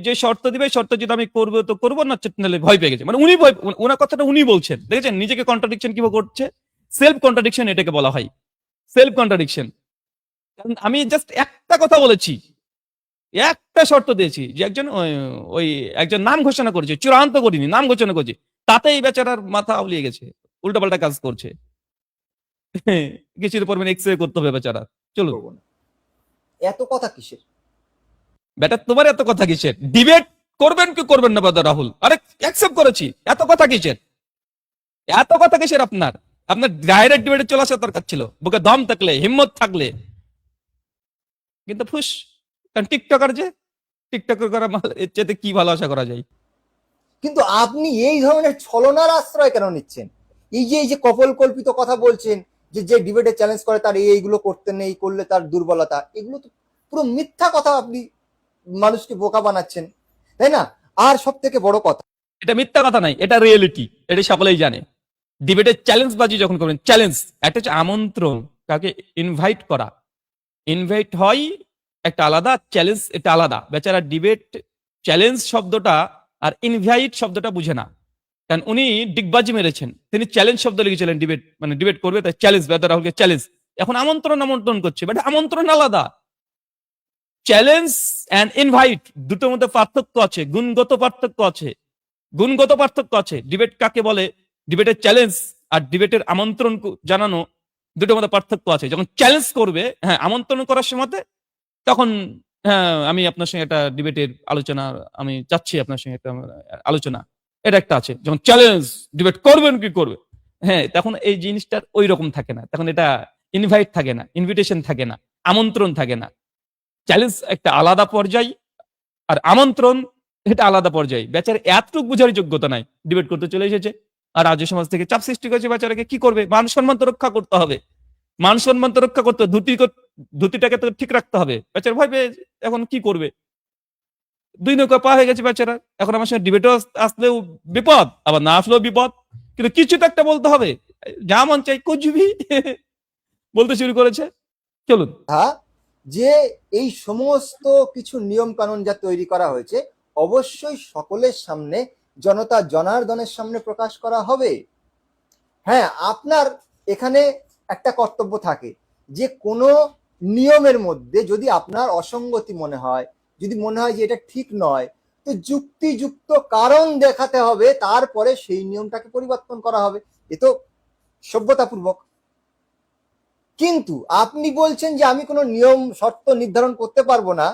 যে শর্ত দিবে শর্ত যদি আমি করবো তো করবো, না নাহলে ভয় পেয়ে গেছে, মানে উনি ভয়, ওনার কথাটা উনি বলছেন। দেখেছেন নিজেকে কন্ট্রাডিকশন কিভাবে করছে? সেলফ কন্ট্রাডিকশন এটাকে বলা হয়, সেলফ কন্ট্রাডিকশন। কারণ আমি জাস্ট একটা কথা বলেছি, একটা শর্ত দিয়েছি যে একজন ওই একজন নাম ঘোষণা করেছে, চূড়ান্ত করিনি, নাম ঘোষণা করছি, তাতেই বেচারার মাথা আউলিয়ে গেছে, উল্টাপাল্টা কাজ করছে। কিছুর পর এক্স রে করতে হবে বেচারা। চলুন করব না, এত কথা কিসের? বেটা তোমার এত কথা কিসের? ডিবেট করবেন কি করবেন না বাদা রাহুল? আরে অ্যাকসেপ্ট করেছি, এত কথা কিসের? এত কথা কিসের আপনার? আপনার ডাইরেক্ট ডিবেটে চলে আসার দরকার ছিল, বুকে দম থাকলে, হিম্মত থাকলে। কিন্তু ফুস, কারণ টিকটকার যে, টিকটকের করা এর চেয়ে কি ভালো আশা করা যায়? কিন্তু আপনি এই ধরনের ছলনার আশ্রয় কেন নিচ্ছেন? এই যে কপল কল্পিত কথা বলছেন, যে যে ডিবেটে চ্যালেঞ্জ করে তার এইগুলো করতে নেই, করলে তার দুর্বলতা, এগুলো তো পুরো মিথ্যা কথা। আপনি মানুষকে বোকা বানাচ্ছেন, তাই না? আর সব থেকে বড় কথা, এটা মিথ্যা কথা নাই, এটা রিয়েলিটি, এটা সকলেই জানে। ডিবেটের চ্যালেঞ্জ বাজি যখন করবেন, চ্যালেঞ্জ একটা হচ্ছে আমন্ত্রণ, কাকে ইনভাইট করা। ইনভাইট হয় একটা আলাদা, চ্যালেঞ্জ এটা আলাদা। বেচারা ডিবেট চ্যালেঞ্জ শব্দটা আর ইনভাইট শব্দটা বুঝে না, কারণ উনি ডিগবাজি মেরেছেন। তিনি চ্যালেঞ্জ শব্দ লিখেছিলেন, ডিবেট মানে ডিবেট করবে তাই চ্যালেঞ্জ, বেদা রাহুলকে চ্যালেঞ্জ। এখন আমন্ত্রণ আমন্ত্রণ করছে, বাট আমন্ত্রণ আলাদা। চ্যালেঞ্জ এন্ড ইনভাইট দুটোর মধ্যে পার্থক্য আছে, গুণগত পার্থক্য আছে, গুণগত পার্থক্য আছে। ডিবেট কাকে বলে, ডিবেটের চ্যালেঞ্জ আর ডিবেটের আমন্ত্রণ জানানো, দুটোর মধ্যে পার্থক্য আছে। যখন চ্যালেঞ্জ করবে, হ্যাঁ আমন্ত্রণ করার সময় তখন হ্যাঁ আমি আপনার সঙ্গে একটা ডিবেটের আলোচনা, আমি চাচ্ছি আপনার সঙ্গে একটা আলোচনা, এটা একটা আছে। যখন চ্যালেঞ্জ, ডিবেট করবেন কি করবে, হ্যাঁ তখন এই জিনিসটা ওই রকম থাকে না, তখন এটা ইনভাইট থাকে না, ইনভিটেশন থাকে না, আমন্ত্রণ থাকে না। চ্যালেঞ্জ একটা আলাদা পর্যায়, আর আমন্ত্রণ এটা আলাদা পর্যায়ে। বেচারা এতটুকু বোঝার যোগ্যতা নাই, ডিবেট করতে চলে এসেছে। আর রাজ্য সমাজ থেকে চাপ সৃষ্টি করেছে, বেচারাকে কি করবে? মান সম্মান তো রক্ষা করতে হবে, মান সম্মান তো রক্ষা করতে হবে, ধুতিটাকে তো ঠিক রাখতে হবে। বেচারা ভয় পেয়ে এখন কি করবে? দুই নৌকা পা হয়ে গেছে বেচারা। এখন আমার সঙ্গে ডিবেটও আসলেও বিপদ, আবার না আসলেও বিপদ, কিন্তু কিছু তো একটা বলতে হবে। যা মন চাই কুচবি বলতে শুরু করেছে। চলুন যে এই সমস্ত কিছু নিয়ম কানুন যা তৈরি করা হয়েছে অবশ্যই সকলের সামনে, জনতা জনার্দনের সামনে প্রকাশ করা হবে। হ্যাঁ, আপনার এখানে একটা কর্তব্য থাকে যে কোনো নিয়মের মধ্যে যদি আপনার অসঙ্গতি মনে হয়, যদি মনে হয় যে এটা ঠিক নয়, তো যুক্তিযুক্ত কারণ দেখাতে হবে, তারপরে সেই নিয়মটাকে পরিবর্তন করা হবে। এ তো সভ্যতাপূর্বক। কিন্তু আপনি বলছেন যে আমি কোনো নিয়ম শর্ত নির্ধারণ করতে পারবো না,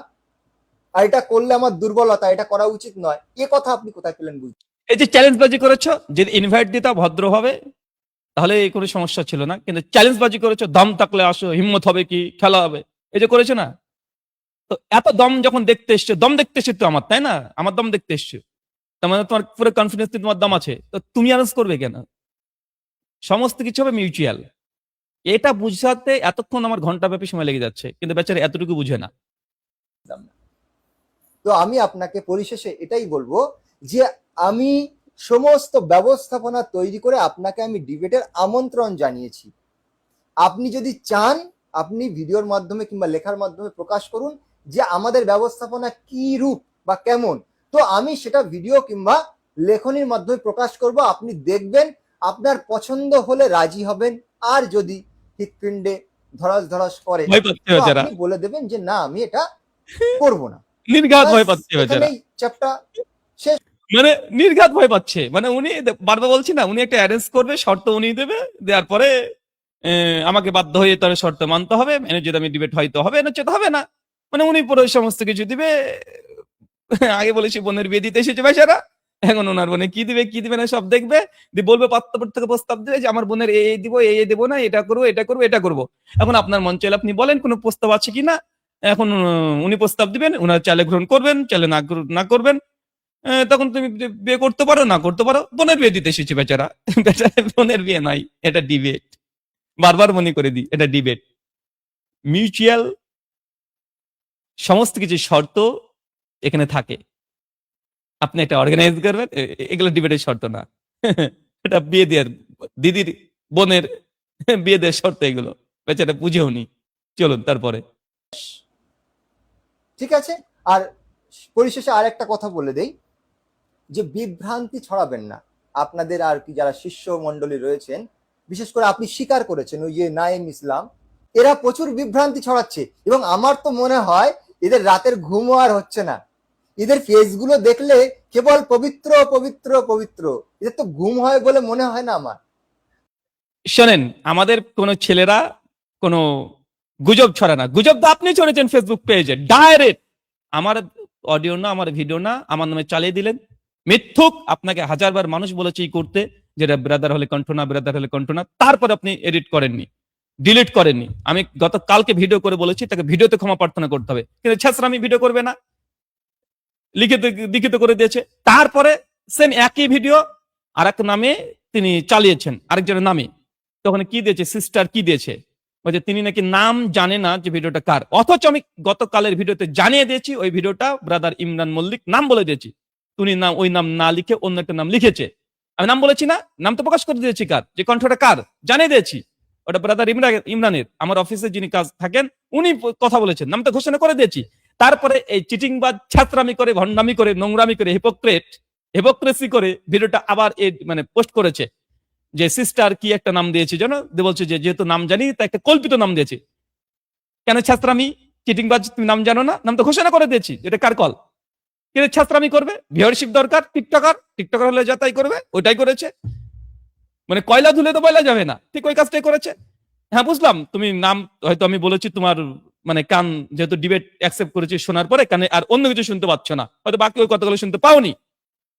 আর এটা করলে আমার দুর্বলতা, এটা করা উচিত নয়, এ কথা আপনি কোথায় পেলেন বুঝছেন? এই যে চ্যালেঞ্জ বাজি করেছো, যদি ইনভাইট দিতা ভদ্রভাবে তাহলে এই কোনো সমস্যা ছিল না, কিন্তু চ্যালেঞ্জ বাজি করেছো, দম থাকলে আসো, হিম্মত হবে কি, খেলা হবে, এই যে করেছো না। তো এত দম যখন দেখতে এসছো, দম দেখতে এসছো তো আমার, তাই না? আমার দম দেখতে এসছো, তার মানে তোমার পুরো কনফিডেন্স, তোমার দম আছে, তো তুমি অ্যারেঞ্জ করবে কেন? সমস্ত কিছু হবে মিউচুয়াল। এটা বুঝাতে এতক্ষণ আমার ঘন্টা ব্যাপী সময় লেগে যাচ্ছে, কিন্তু বেচারা এতটুকু বুঝে না। তো আমি আপনাকে পরিশেষে এটাই বলবো যে আমি সমস্ত ব্যবস্থাপনা তৈরি করে আপনাকে আমি ডিবেটের আমন্ত্রণ জানিয়েছি। আপনি যদি চান, আপনি ভিডিওর মাধ্যমে কিংবা লেখার মাধ্যমে প্রকাশ করুন যে আমাদের ব্যবস্থাপনা কি রূপ বা কেমন। তো আমি সেটা ভিডিও কিংবা লেখনির মাধ্যমে প্রকাশ করব, আপনি দেখবেন, আপনার পছন্দ হলে রাজি হবেন, আর যদি হৃৎপিণ্ডে ধরাস ধরাস করে ভয় পাচ্ছে তো বেচারা, আপনি বলে দেবেন যে না, আমি এটা করব না। নির্ঘাত ব্যাস, ভয় পাচ্ছে বেচারা। এখানেই চ্যাপ্টার শেষ। মানে নির্ঘাত ভয় পাচ্ছে, মানে উনি বারবার বলছি না, উনি একটা অ্যারেঞ্জ করবে, শর্ত উনি দেবে, দেওয়ার পরে আমাকে বাধ্য হয়ে তার শর্ত মানতে হবে, মেনে যদি আমি ডিবেট হয়তো হবে, না চেতে হবে না। মানে উনি পুরো সমস্ত কিছু দিবে। আগে বলেছি বোনের বিয়ে দিতে এসেছে বেচারা, এখন ওনার বোনে কি দিবে কি দিবে না সব দেখবে, দিয়ে বলবে পাত্রপক্ষ থেকে প্রস্তাব দিবে যে আমার বোনের এই দিব, এই দেবো না, এটা করবো এটা করবো এটা করবো। এখন আপনার মন চাইলে আপনি বলেন কোনো প্রস্তাব আছে কিনা। এখন উনি প্রস্তাব দিবেন, ওনার চাইলে গ্রহণ করবেন, চাইলে না করবেন। তখন তুমি বিয়ে করতে পারো, না করতে পারো, বোনের বিয়ে দিতে এসেছি বেচারা। বেচারা বোনের বিয়ে নাই, এটা ডিবেট। বারবার মনে করে দিই, এটা ডিবেট। মিউচুয়াল সমস্ত কিছু শর্ত এখানে থাকে, আপনি একটা অর্গানাইজ করবেন, এগুলো ডিবেটের শর্ত না। এটা বিয়ে দেওয়ার, দিদির বোনের বিয়ে দেওয়ার শর্ত এগুলো, বেচারা বুঝেও নি। চলুন তারপরে। ঠিক আছে। আর পরিশেষে আর একটা কথা বলে দেই যে বিভ্রান্তি ছড়াবেন না। আপনাদের আর কি যারা শিষ্য মন্ডলী রয়েছেন, বিশেষ করে আপনি স্বীকার করেছেন ওই যে নাইম ইসলাম, এরা প্রচুর বিভ্রান্তি ছড়াচ্ছে, এবং আমার তো মনে হয় এদের রাতের ঘুমও আর হচ্ছে না। এদের ফেসগুলো দেখলে কেবল পবিত্র পবিত্র পবিত্র, এদের তো ঘুম হয় বলে মনে হয় না আমার। শোনেন, আমাদের কোনো ছেলেরা কোনো গুজব ছড়া না, গুজব তো আপনি ছড়েছেন ফেসবুক পেজে ডাইরেক্ট। আমার অডিও না, আমার ভিডিও না, আমার নামে চালিয়ে দিলেন। মিথ্যুক, আপনাকে হাজারবার মানুষ বলেছে এই করতে, যেটা ব্রাদার হলে কণ্ঠ না, ব্রাদার হলে কণ্ঠ না, তারপরে আপনি এডিট করেননি, ডিলিট করেননি। আমি গতকালকে ভিডিও করে বলেছি তাকে ভিডিওতে ক্ষমা প্রার্থনা করতে হবে, কিন্তু ছেসরামি ভিডিও করবে না, লিখিত লিখিত করে দিয়েছে। তারপরে সেম একই ভিডিও আর এক নামে তিনি চালিয়েছেন, আরেকজনের নামে। তখন কি দিয়েছে, সিস্টার কি দিয়েছে, বলছে তিনি নাকি নাম জানে না যে ভিডিওটা কার, অথচ আমি গতকালের ভিডিওতে জানিয়ে দিয়েছি ওই ভিডিওটা ব্রাদার ইমরান মল্লিক, নাম বলে দিয়েছি। তুমি নাম, ওই নাম না লিখে অন্য একটা নাম লিখেছে। আমি নাম বলেছি না, নাম তো প্রকাশ করে দিয়েছি কার, যে কণ্ঠটা কার জানিয়ে দিয়েছি, ওটা ব্রাদার ইমরানের, আমার অফিসে যিনি কাজ থাকেন উনি কথা বলেছেন, নাম তো ঘোষণা করে দিয়েছি। তারপরে এই চিটিংবাজ, ছাত্রামি করে, ভণ্ডামি করে, নোংরামি করে, হিপোক্রেসি করে ভিডিওটা আবার মানে পোস্ট করেছে, যে সিস্টার কি একটা নাম দিয়েছে যেন, বলছে যে যেহেতু নাম জানি তাই একটা কল্পিত নাম দিয়েছে। কেন ছাত্রামি, চিটিংবাজ, তুমি নাম জানো না, নাম তো ঘোষণা করে দিয়েছি, এটা কার কল? কিন্তু ছাত্রামি করবে, ভিউয়ারশিপ দরকার, টিকটকার হলে যা তাই করবে, ওইটাই করেছে। মানে কয়লা ধুলে তো বয়লা যাবে না, ঠিক ওই কাজটাই করেছে। হ্যাঁ বুঝলাম, তুমি নাম হয়তো আমি বলেছি, তোমার মানে কান যেহেতু ডিবেট অ্যাকসেপ্ট করেছি, শোনার পরে কানে আর অন্য কিছু শুনতে পাচ্ছ না, হয়তো বাকি ওই কথাগুলো শুনতে পাওনি।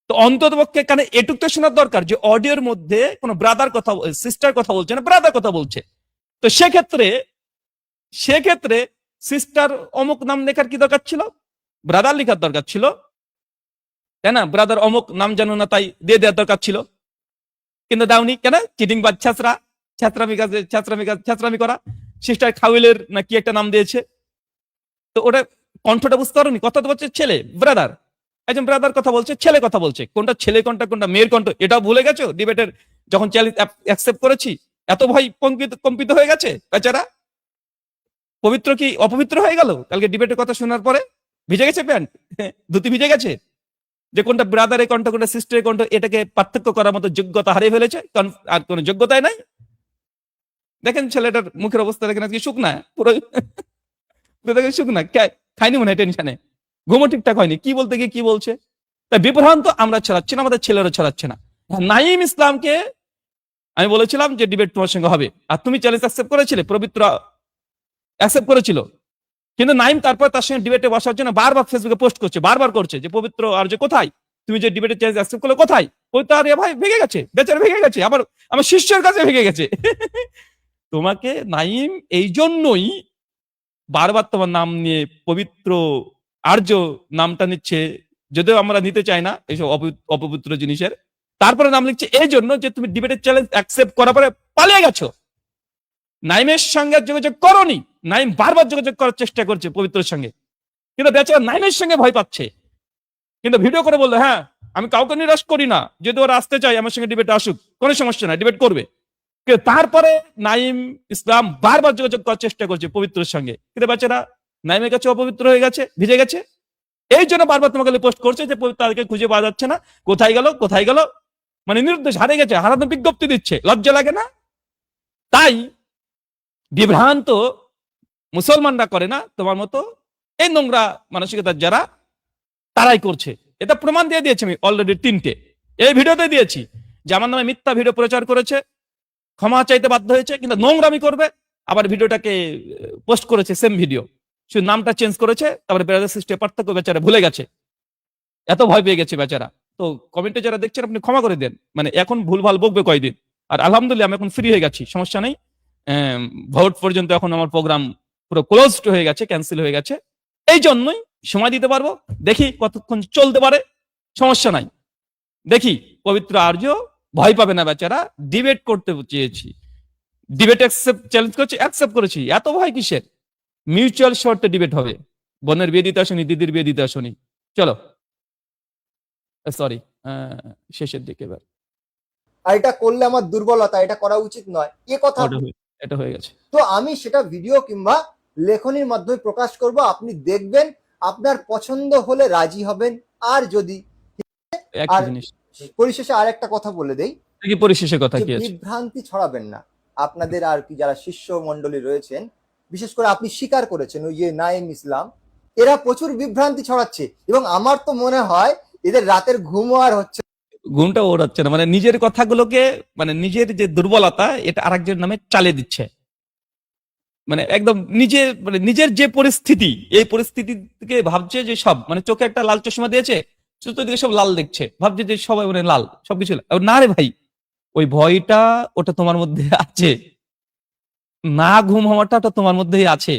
তো অন্তত পক্ষে কানে এটুক তো শোনার দরকার যে অডিওর মধ্যে কোনো ব্রাদার কথা, সিস্টার কথা বলছে না, ব্রাদার কথা বলছে। তো সেক্ষেত্রে সিস্টার অমুক নাম লেখার কি দরকার ছিল, ব্রাদার লেখার দরকার ছিল, তাই না? ব্রাদার অমুক নাম জানো না তাই দিয়ে দেওয়ার দরকার ছিল, কিন্তু দাওনি কেন? চিটিং বা ছাত্রামি করা। সিস্টার খাউইলের না কি একটা নাম দিয়েছে, তো ওটা কণ্ঠটা বুঝতে পারোনি, কথা তো বলছে ছেলে, ব্রাদার, একজন ব্রাদার কথা বলছে, ছেলে কথা বলছে, কোনটা ছেলে কোনটা কোনটা মেয়ের কণ্ঠ এটাও ভুলে গেছো ডিবেটের যখন চ্যালেঞ্জ অ্যাকসেপ্ট করেছি, এত ভয় কম্পিত হয়ে গেছে বেচারা। পবিত্র কি অপবিত্র হয়ে গেল কালকে ডিবেটের কথা শোনার পরে? ভিজে গেছে প্যান্ট, ধুতি ভিজে গেছে, যে কোনটা ব্রাদারের কণ্ঠ কোনটা সিস্টারের কণ্ঠ এটাকে পার্থক্য করার মতো যোগ্যতা হারিয়ে ফেলেছে, আর কোনো যোগ্যতাই নাই। দেখেন ছেলেটার মুখের অবস্থা দেখেন, আজকে শুকনা পুরো, দেখেন শুকনা, খাইনি মনে হয় টেনশনে, ঘুমও ঠিকঠাক হয়নি, কি বলতে গিয়ে কি বলছে। তাই বিভ্রান্ত আমরা ছড়াচ্ছি না, আমাদের ছেলেরা ছড়াচ্ছে না। নাঈম ইসলামকে আমি বলেছিলাম যে ডিবেট তোমার সঙ্গে হবে, আর তুমি চ্যালেঞ্জ অ্যাকসেপ্ট করেছিলে, পবিত্র অ্যাকসেপ্ট করেছিল, কিন্তু নাইম তারপর তার সঙ্গে ডিবেটে বসার জন্য বারবার ফেসবুকে পোস্ট করছে, বারবার করছে যে পবিত্র আর্য কোথায়, তুমি যে ডিবেটে চ্যালেঞ্জ অ্যাকসেপ্ট করলে কোথায়? পবিত্র আর্য ভাই ভেঙে গেছে, বেচারা ভেঙে গেছে, আবার আমার শিষ্যের কাছে ভেঙে গেছে। তোমাকে নাইম এই জন্যই বারবার তোমার নাম নিয়ে পবিত্র আর্য নামটা নিচ্ছে, যদিও আমরা নিতে চাই না এইসব অপবিত্র জিনিসের, তারপরে নাম লিখছে এই জন্য যে তুমি ডিবেটের চ্যালেঞ্জ অ্যাকসেপ্ট করার পরে পালিয়ে গেছো, নাইমের সঙ্গে যোগাযোগ করনি। নাইম বারবার যোগাযোগ করার চেষ্টা করছে পবিত্রের সঙ্গে, কিন্তু বেচারা নাইমের সঙ্গে ভয় পাচ্ছে, কিন্তু ভিডিও করে বললো হ্যাঁ আমি কাউকে নিরাশ করি না, যদি ওরা আসতে চাই আমার সঙ্গে ডিবেট আসুক, কোনো সমস্যা নাই, ডিবেট করবে। কিন্তু তারপরে নাইম ইসলাম বারবার যোগাযোগ করার চেষ্টা করছে পবিত্রের সঙ্গে, কিন্তু বেচারা নাইমের কাছে অপবিত্র হয়ে গেছে, ভিজে গেছে। এই জন্য বারবার তোমাকে পোস্ট করছে যে তাদেরকে খুঁজে পাওয়া যাচ্ছে না, কোথায় গেল কোথায় গেল, মানে নিরুদ্দেশ হারিয়ে গেছে, হারানো বিজ্ঞপ্তি দিচ্ছে, লজ্জা লাগে না? তাই বিভ্রান্ত মুসলমানরা করে না, তোমার মতো এই নোংরা মানসিকতার যারা, তারাই করছে। এটা প্রমাণ দিয়ে দিয়েছি আমি অলরেডি 3টে, এই ভিডিওতে দিয়েছি যে আমার নামে মিথ্যা ভিডিও প্রচার করেছে, ক্ষমা চাইতে বাধ্য হয়েছে, কিন্তু নোংরামি করবে, আবার ভিডিওটাকে পোস্ট করেছে সেম ভিডিও, শুধু নামটা চেঞ্জ করেছে, তারপরে বেড়াদের সৃষ্টি পার্থক্য বেচারা ভুলে গেছে, এত ভয় পেয়ে গেছে বেচারা। তো কমেন্টে যারা দেখছেন আপনি ক্ষমা করে দেন, মানে এখন ভুলভাল বকবে কয়দিন, আর আলহামদুলিল্লাহ আমি এখন ফ্রি হয়ে গেছি, সমস্যা নেই। ভোট পর্যন্ত এখন আমার প্রোগ্রাম পুরো ক্লোজড হয়ে গেছে, ক্যান্সেল হয়ে গেছে, এই জন্যই সময় দিতে পারবো, দেখি কতক্ষণ চলতে পারে, সমস্যা নাই। দেখি পবিত্র আর্য ভয় পাবে না বেচারা, ডিবেট করতে চেয়েছি, ডিবেট অ্যাকসেপ্ট চ্যালেঞ্জ করছি, অ্যাকসেপ্ট করেছি, এত ভয় কিসের? মিউচুয়াল শর্তে ডিবেট হবে, বোনের বিয়ে দিতে আসনি, দিদির বিয়ে দিতে আসনি, চলো সরি শেষের দিকে এবার। আর এটা করলে আমার দুর্বলতা, এটা করা উচিত নয়, এ কথা এটা হয়ে গেছে, তো আমি সেটা ভিডিও কিংবা লেখনির মাধ্যমে প্রকাশ করব, আপনি দেখবেন, আপনার পছন্দ হলে রাজি হবেন, আর যদি একই জিনিস। পরিশেষে আর একটা কথা বলে দেই, কি পরিশেষে কথা কি আছে? বিভ্রান্তি ছড়াবেন না, আপনাদের আর কি যারা শিষ্য মন্ডলী রয়েছেন, বিশেষ করে আপনি স্বীকার করেছেন ওই যে নাইম ইসলাম, এরা প্রচুর বিভ্রান্তি ছড়াচ্ছে, এবং আমার তো মনে হয় এদের রাতের ঘুমও আর হচ্ছে, ঘুমটা ওড়াচ্ছে না, মানে নিজের কথাগুলোকে, মানে নিজের যে দুর্বলতা এটা আরেকজনের নামে চালিয়ে দিচ্ছে, মানে একদম নিজে, মানে নিজের যে পরিস্থিতি, এই পরিস্থিতি থেকে ভাবছে যে সব, মানে চোখে একটা লাল চশমা দিয়েছে, চতুর্দিকে সব লাল দেখছে, ভাবছে যে সবাই মানে লাল সবকিছু, না রে ভাই, ওই ভয়টা ওটা তোমার মধ্যে আছে, না ঘুম হওয়াটা ওটা তোমার মধ্যেই আছে,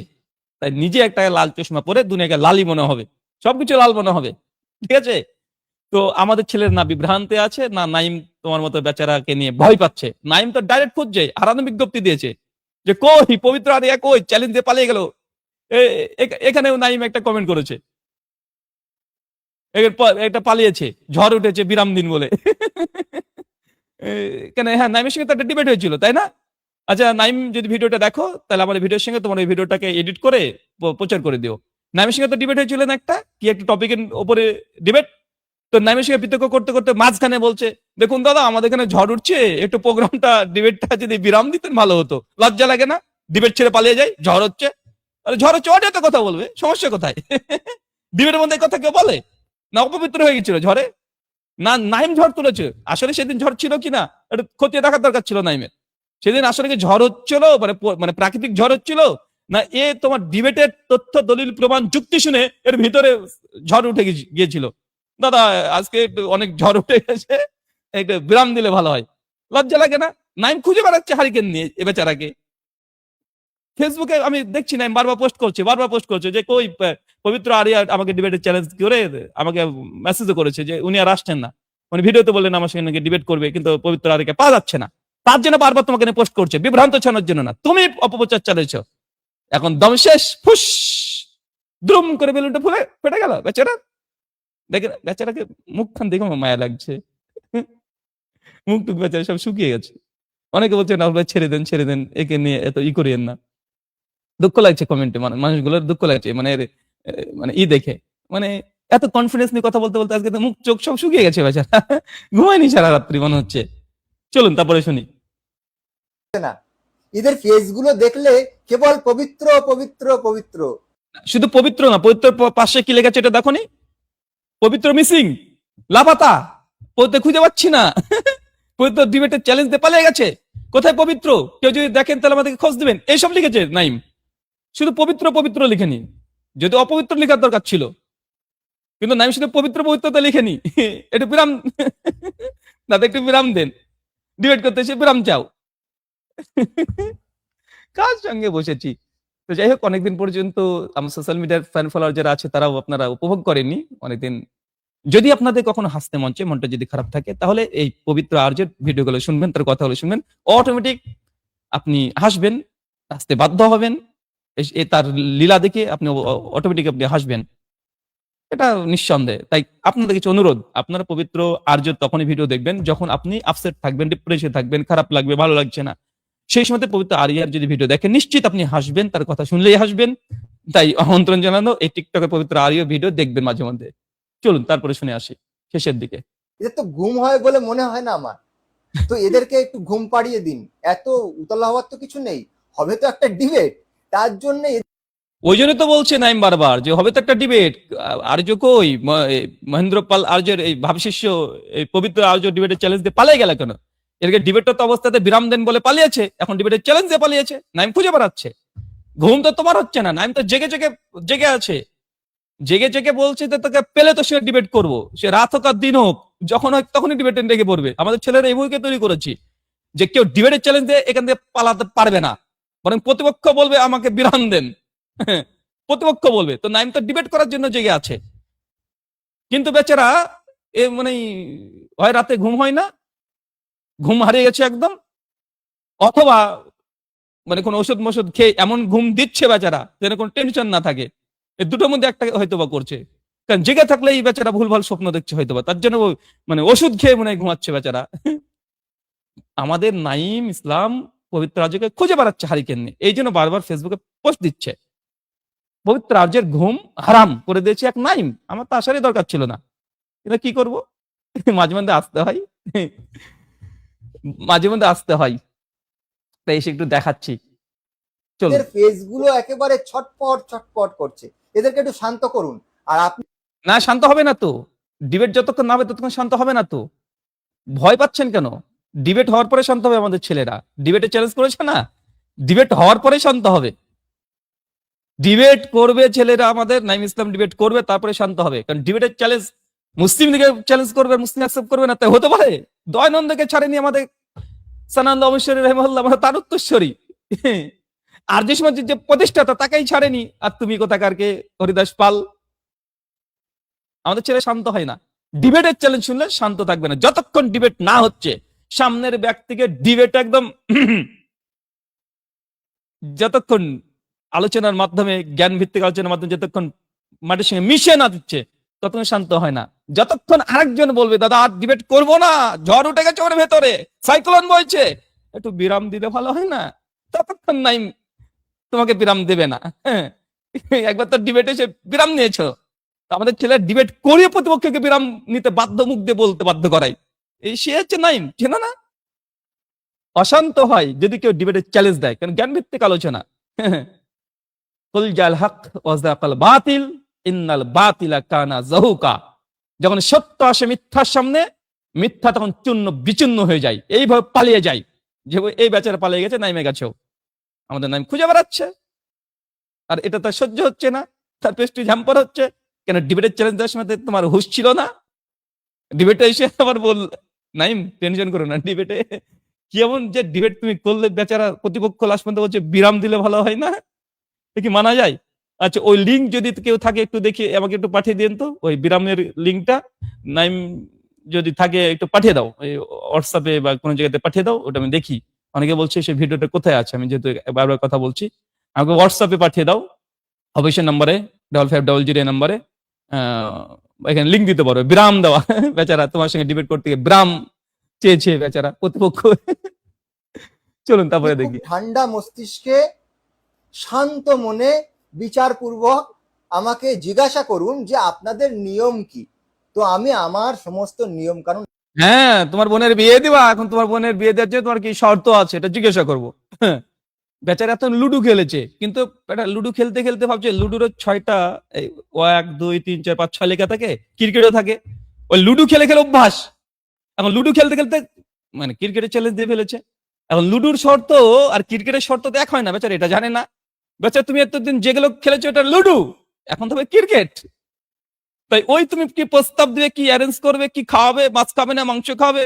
তাই নিজে একটা লাল চশমা পরে দুনিয়াকে লালই মনে হবে, সবকিছু লাল মনে হবে, ঠিক আছে? তো আমাদের ছেলের না বিভ্রান্তি আছে, না নাইম তোমার মতো বেচারাকে নিয়ে ভয় পাচ্ছে। নাইম তো ডাইরেক্ট খুঁজছে, হারানো বিজ্ঞপ্তি দিয়েছে যে কই পবিত্র আরিয়া, কই চ্যালেঞ্জ দিয়ে পালিয়ে গেল। এখানেও নাইম একটা কমেন্ট করেছে, একটা পালিয়েছে, ঝড় উঠেছে বিরাম দিন বলে। কেন, হ্যাঁ নাইমের সঙ্গে তো একটা ডিবেট হয়েছিল তাই না? আচ্ছা নাইম যদি ভিডিওটা দেখো, তাহলে আমার ভিডিওর সঙ্গে তোমার এই ভিডিওটাকে এডিট করে প্রচার করে দিও। নাইমের সঙ্গে তো ডিবেট হয়েছিল না একটা, কি একটা টপিকের উপরে ডিবেট, তো নাইমের সঙ্গে বিতর্ক করতে করতে মাঝখানে বলছে দেখুন দাদা আমাদের এখানে ঝড় উঠছে, একটু প্রোগ্রামটা ডিবেটটা যদি বিরাম দিতেন ভালো হতো, লজ্জা লাগে না? ডিবেট ছেড়ে পালিয়ে যায়, ঝড় হচ্ছে, আরে ঝড় হচ্ছে ওটা তো কথা বলবে, সমস্যা কোথায়? ডিবেটের মধ্যে কথা কেউ বলে না? অপবিত্র হয়ে গেছিল ঝড়ে, না নাইম ঝড় তুলেছে, আসলে সেদিন ঝড় ছিল কিনা এটা খতিয়ে দেখার দরকার ছিল নাইমের, সেদিন আসলে কি ঝড় হচ্ছিল, মানে প্রাকৃতিক ঝড় হচ্ছিল, না এ তোমার ডিবেটের তথ্য দলিল প্রমাণ যুক্তি শুনে এর ভিতরে ঝড় উঠে গিয়েছিল? দাদা আজকে একটু অনেক ঝড় উঠে গেছে, একটু বিরাম দিলে ভালো হয়, লজ্জা লাগে না? নাইম খুঁজে বেড়াচ্ছে হারিকেন নিয়ে এ বেচারাকে, ফেসবুকে আমি দেখছি নাইম বারবার পোস্ট করছে যে কই পবিত্র আরিয়া আমাকে ডিবেটের চ্যালেঞ্জ করে আমাকে মেসেজও করেছে যে উনি আর আসছেন না, মানে ভিডিওতে বললেন আমার সঙ্গে ডিবেট করবে, কিন্তু পবিত্র আরিয়াকে পাওয়া যাচ্ছে না, তার জন্য বারবার তোমাকে নিয়ে পোস্ট করছে, বিভ্রান্ত ছাড়ানোর জন্য না, তুমি অপপ্রচার চালিয়েছো। এখন দম শেষ, ফুস দ্রুম করে বেলুনটা ফুলে ফেটে গেল বেচারা, দেখেন বেচারাকে মুখখান দেখে আমার মায়া লাগছে, মুখটুক বেচারা সব শুকিয়ে গেছে। অনেকে বলছে না ভাই ছেড়ে দেন একে নিয়ে এত করিয়েন না, দুঃখ লাগছে কমেন্টে, মানুষগুলোর দুঃখ লাগছে, মানে মানে দেখে, মানে এত কনফিডেন্স নিয়ে কথা বলতে বলতে আজকে তো মুখ চোখ সব শুকিয়ে গেছে বেচারা, ঘুমায়নি সারা রাত্রি মনে হচ্ছে। চলুন তারপরে শুনি। না এদের ফেসগুলো দেখলে কেবল পবিত্র পবিত্র পবিত্র, শুধু পবিত্র না, পবিত্র পাশে কি লেখা আছে এটা দেখো নি, পবিত্র মিসিং, লাপাতা, পবিত্র খুঁজে পাচ্ছি না। পবিত্র ডিবেটের চ্যালেঞ্জ দিয়ে পালিয়ে গেছে। কোথায় পবিত্র? কেউ যদি দেখেন তাহলে আমাদেরকে খোঁজ দিবেন। এইসব লিখেছে নাইম, শুধু পবিত্র পবিত্র লিখেনি, যদি অপবিত্র লেখার দরকার ছিল, কিন্তু নাইম শুধু পবিত্র পবিত্রতা লিখেনি। একটু বিরাম, দাদা একটু বিরাম দেন, ডিবেট করতে এসে বিরাম চাও। কার সঙ্গে বসেছি? তো যাই হোক, অনেকদিন পর্যন্ত আমার সোশ্যাল মিডিয়ার ফ্যান ফলোয়ার যারা আছে তারাও আপনারা উপভোগ করেননি অনেকদিন। যদি আপনাদের কখনো হাসতে মঞ্চে মনটা যদি খারাপ থাকে, তাহলে এই পবিত্র আর্যের ভিডিওগুলো শুনবেন, তার কথাগুলো শুনবেন, অটোমেটিক আপনি হাসবেন, হাসতে বাধ্য হবেন। তার লীলা দেখে আপনি অটোমেটিক আপনি হাসবেন, এটা নিঃসন্দেহে। তাই আপনাদের কিছু অনুরোধ, আপনারা পবিত্র আর্য তখনই ভিডিও দেখবেন যখন আপনি আপসেট থাকবেন, ডিপ্রেশনে থাকবেন, খারাপ লাগবে, ভালো লাগছে না। সেই সময় পবিত্র আরিয়ার যদি ভিডিও দেখেন, নিশ্চিত আপনি হাসবেন, তার কথা শুনলেই হাসবেন। তাই আমন্ত্রণ জানানো, এই টিকটকে পবিত্র আরিয়া ভিডিও দেখবেন মাঝে মধ্যে। চলুন তারপরে শুনে আসি শেষের দিকে। এদের তো ঘুম হয় বলে মনে হয় না আমার। তো এদেরকে একটু ঘুম পাড়িয়ে দিন, এত উতলা হওয়ার তো কিছু নেই, হবে তো একটা ডিবেট, তার জন্য ওই জন্য তো বলছে নাইম বারবার যে হবে তো একটা ডিবেট। আর্য কই, মহেন্দ্র পাল আর্যের এই ভাবশিষ্য, এই পবিত্র আর্য ডিবেটের চ্যালেঞ্জ দিয়ে পালিয়ে গেল কেন? এরকে ডিবেটটা তো অবস্থাতে বিরাম দেন বলে পালিয়েছে, এখন ডিবেটের চ্যালেঞ্জ দিয়ে পালিয়েছে। নাইম খুঁজে বেড়াচ্ছে। ঘুম তো তোমার হচ্ছে না, নাইম তো জেগে জেগে জেগে আছে, জেগে জেগে বলছে যে তোকে পেলে তো সে ডিবেট করবো, সে রাত হোক আর দিন হোক, যখন হোক তখনই ডিবেটে লেগে পড়বে। আমাদের ছেলেরা এই বইকে তৈরি করেছি যে কেউ ডিবেটের চ্যালেঞ্জ দিয়ে এখান থেকে পালাতে পারবে না, বরং প্রতিপক্ষ বলবে আমাকে বিরাম দেন। প্রতিপক্ষ বলবে। তো নাইম তো ডিবেট করার জন্য জেগে আছে, কিন্তু বেচারা এ মানে হয় রাতে ঘুম হয় না, ঘুম হারিয়ে গেছে একদম, অথবা মানে কোন ওষুধ মষুধ খেয়ে এমন ঘুম দিচ্ছে বেচারা যেন কোনো টেনশন না থাকে। এই দুটোর মধ্যে একটা হয়তো বা করছে, কারণ জেগে থাকলে এই বেচারা ভুলভাল স্বপ্ন দেখছে হয়তো বা, তার জন্য মানে ওষুধ খেয়ে মনে হয় ঘুমাচ্ছে বেচারা। আমাদের নাইম ইসলাম পবিত্র রাজ্যকে খুঁজে বেড়াচ্ছে হারিকেন নিয়ে, এই জন্য বারবার ফেসবুকে পোস্ট দিচ্ছে। পবিত্র রাজ্যের ঘুম হারাম করে দিয়েছে এক নাইম। আমার তো আসারই দরকার ছিল না, এটা কি করব? মাঝে মধ্যে আসতে হয়, মাঝে মধ্যে আসতে হয়, তাই এসে একটু দেখাচ্ছি। চলুন। এদের ফেসগুলো একেবারে ছটপট ছটপট করছে, এদেরকে একটু শান্ত করুন। আর আপনি না, শান্ত হবে না তো, ডিবেট যতক্ষণ না হবে ততক্ষণ শান্ত হবে না তো। ভয় পাচ্ছেন কেন? ডিবেট হওয়ার পরে শান্ত হবে আমাদের ছেলেরা। ডিবেটে চ্যালেঞ্জ করেছে না, ডিবেট হওয়ার পরে শান্ত হবে। ডিবেট করবে ছেলেরা আমাদের, নাইম ইসলাম ডিবেট করবে, তারপরে শান্ত হবে। কারণ ডিবেটের চ্যালেঞ্জ মুসলিম লীগে চ্যালেঞ্জ করবে, মুসলিম অ্যাকসেপ্ট করবে না, তাই হতে পারে? দয়ানন্দকে ছাড়েনি আমাদের সানান্দ অমশ্বরী রহমুল্লাহ, আমরা তার উত্তরস্বরী। আর যে সমাজের যে প্রতিষ্ঠাতা তাকেই ছাড়েনি, আর তুমি কোথাকারকে হরিদাস পাল। আমাদের ছেলে শান্ত হয় না, ডিবেটের চ্যালেঞ্জ শুনলে শান্ত থাকবে না যতক্ষণ ডিবেট না হচ্ছে। সামনের ব্যক্তিকে ডিবেট একদম যতক্ষণ আলোচনার মাধ্যমে, জ্ঞান ভিত্তিক আলোচনার মাধ্যমে যতক্ষণ মাটির সঙ্গে মিশে না দিচ্ছে, ততক্ষণ শান্ত হয় না। যতক্ষণ আরেকজন বলবে দাদা আর ডিবেট করবো না, ঝড় উঠে গেছে ওর ভেতরে, সাইক্লোন বইছে, একটু বিরাম দিলে ভালো হয় না, ততক্ষণ নাই তোমাকে বিরাম দেবে না। হ্যাঁ, একবার তো ডিবেটে এসে বিরাম নিয়েছো, আমাদের ছেলে ডিবেট করিয়ে প্রতিপক্ষকে বিরাম নিতে বাধ্য, মুখ দিয়ে বলতে বাধ্য করাই, এই সে হচ্ছে নাইম। চেনা না? অশান্ত হয় যদি কেউ ডিবেটের চ্যালেঞ্জ দেয়, কারণ জ্ঞান ভিত্তিক আলোচনা। কুল জাল হক ওয়াজাকাল বাতিল ইন্নাল বাতিলা কানা যাহুকা। যখন সত্য আসে মিথ্যার সামনে, মিথ্যা তখন চূর্ণ বিচূর্ণ হয়ে যায়, এইভাবে পালিয়ে যায়। যে এই বেচারা পালিয়ে গেছে, নাইমে গেছেও, আমাদের নাইম খুঁজে বেড়াচ্ছে। আর এটা তার সহ্য হচ্ছে না, তার পেস্টি ঝাম্পার হচ্ছে। কেন? ডিবেটের চ্যালেঞ্জ দেওয়ার সময় তোমার হুঁশ ছিল না? ডিবেটে এসে আবার বল নাইম টেনশন করো না, ডিবেটে কেমন যে ডিবেট তুমি করলে, বেচারা প্রতিপক্ষ লাস্ট পর্যন্ত বলছে বিরাম দিলে ভালো হয় না, কি মানা যায়? আচ্ছা, ওই লিঙ্ক যদি কেউ থাকে একটু দেখি, আমাকে একটু পাঠিয়ে দিন তো ওই বিরামের লিঙ্কটা। নাইম যদি থাকে একটু পাঠিয়ে দাও, ওই হোয়াটসঅ্যাপে বা কোনো জায়গাতে পাঠিয়ে দাও, ওটা আমি দেখি। অনেকে বলছে সেই ভিডিওটা কোথায় আছে, আমি যেহেতু বারবার কথা বলছি, আমাকে হোয়াটসঅ্যাপে পাঠিয়ে দাও, অবশ্যই নাম্বারে 5500 নাম্বারে এখানে লিঙ্ক দিতে পারো, বিরাম দেওয়া। বেচারা তোমার সঙ্গে ডিবেট করতে গিয়ে বিরাম চেয়েছে বেচারা প্রতিপক্ষ। চলুন তারপরে খুব দেখি। ঠান্ডা মস্তিষ্কে শান্ত মনে বিচারপূর্বক আমাকে জিজ্ঞাসা করুন যে আপনাদের নিয়ম কি। তো আমি আমার সমস্ত নিয়ম কানুন, হ্যাঁ, তোমার বোনের বিয়ে দিবা, এখন তোমার বোনের বিয়ে দেওয়ার জন্য তোমার কি শর্ত আছে এটা জিজ্ঞাসা করবো। বেচারা এত লুডু খেলেছে, কিন্তু এটা লুডু খেলতে খেলতে ভাবছে লুডুর 6টা 1 2 3 4 5 6 লেখা থাকে, ক্রিকেটও থাকে, ওই লুডো খেলে খেলে অভ্যাস। এখন লুডো খেলতে খেলতে মানে ক্রিকেটের চ্যালেঞ্জ দিয়ে ফেলেছে। এখন লুডুর শর্ত আর ক্রিকেটের শর্ত তো এক হয় না, বেচারা এটা জানে না। বেচারা তুমি এতদিন যেগুলো খেলেছো এটা লুডু, এখন তবে ক্রিকেট। তাই ওই তুমি কি প্রস্তাব দিবে, কি অ্যারেঞ্জ করবে, কি খাওয়াবে, মাছ খাবে না মাংস খাবে,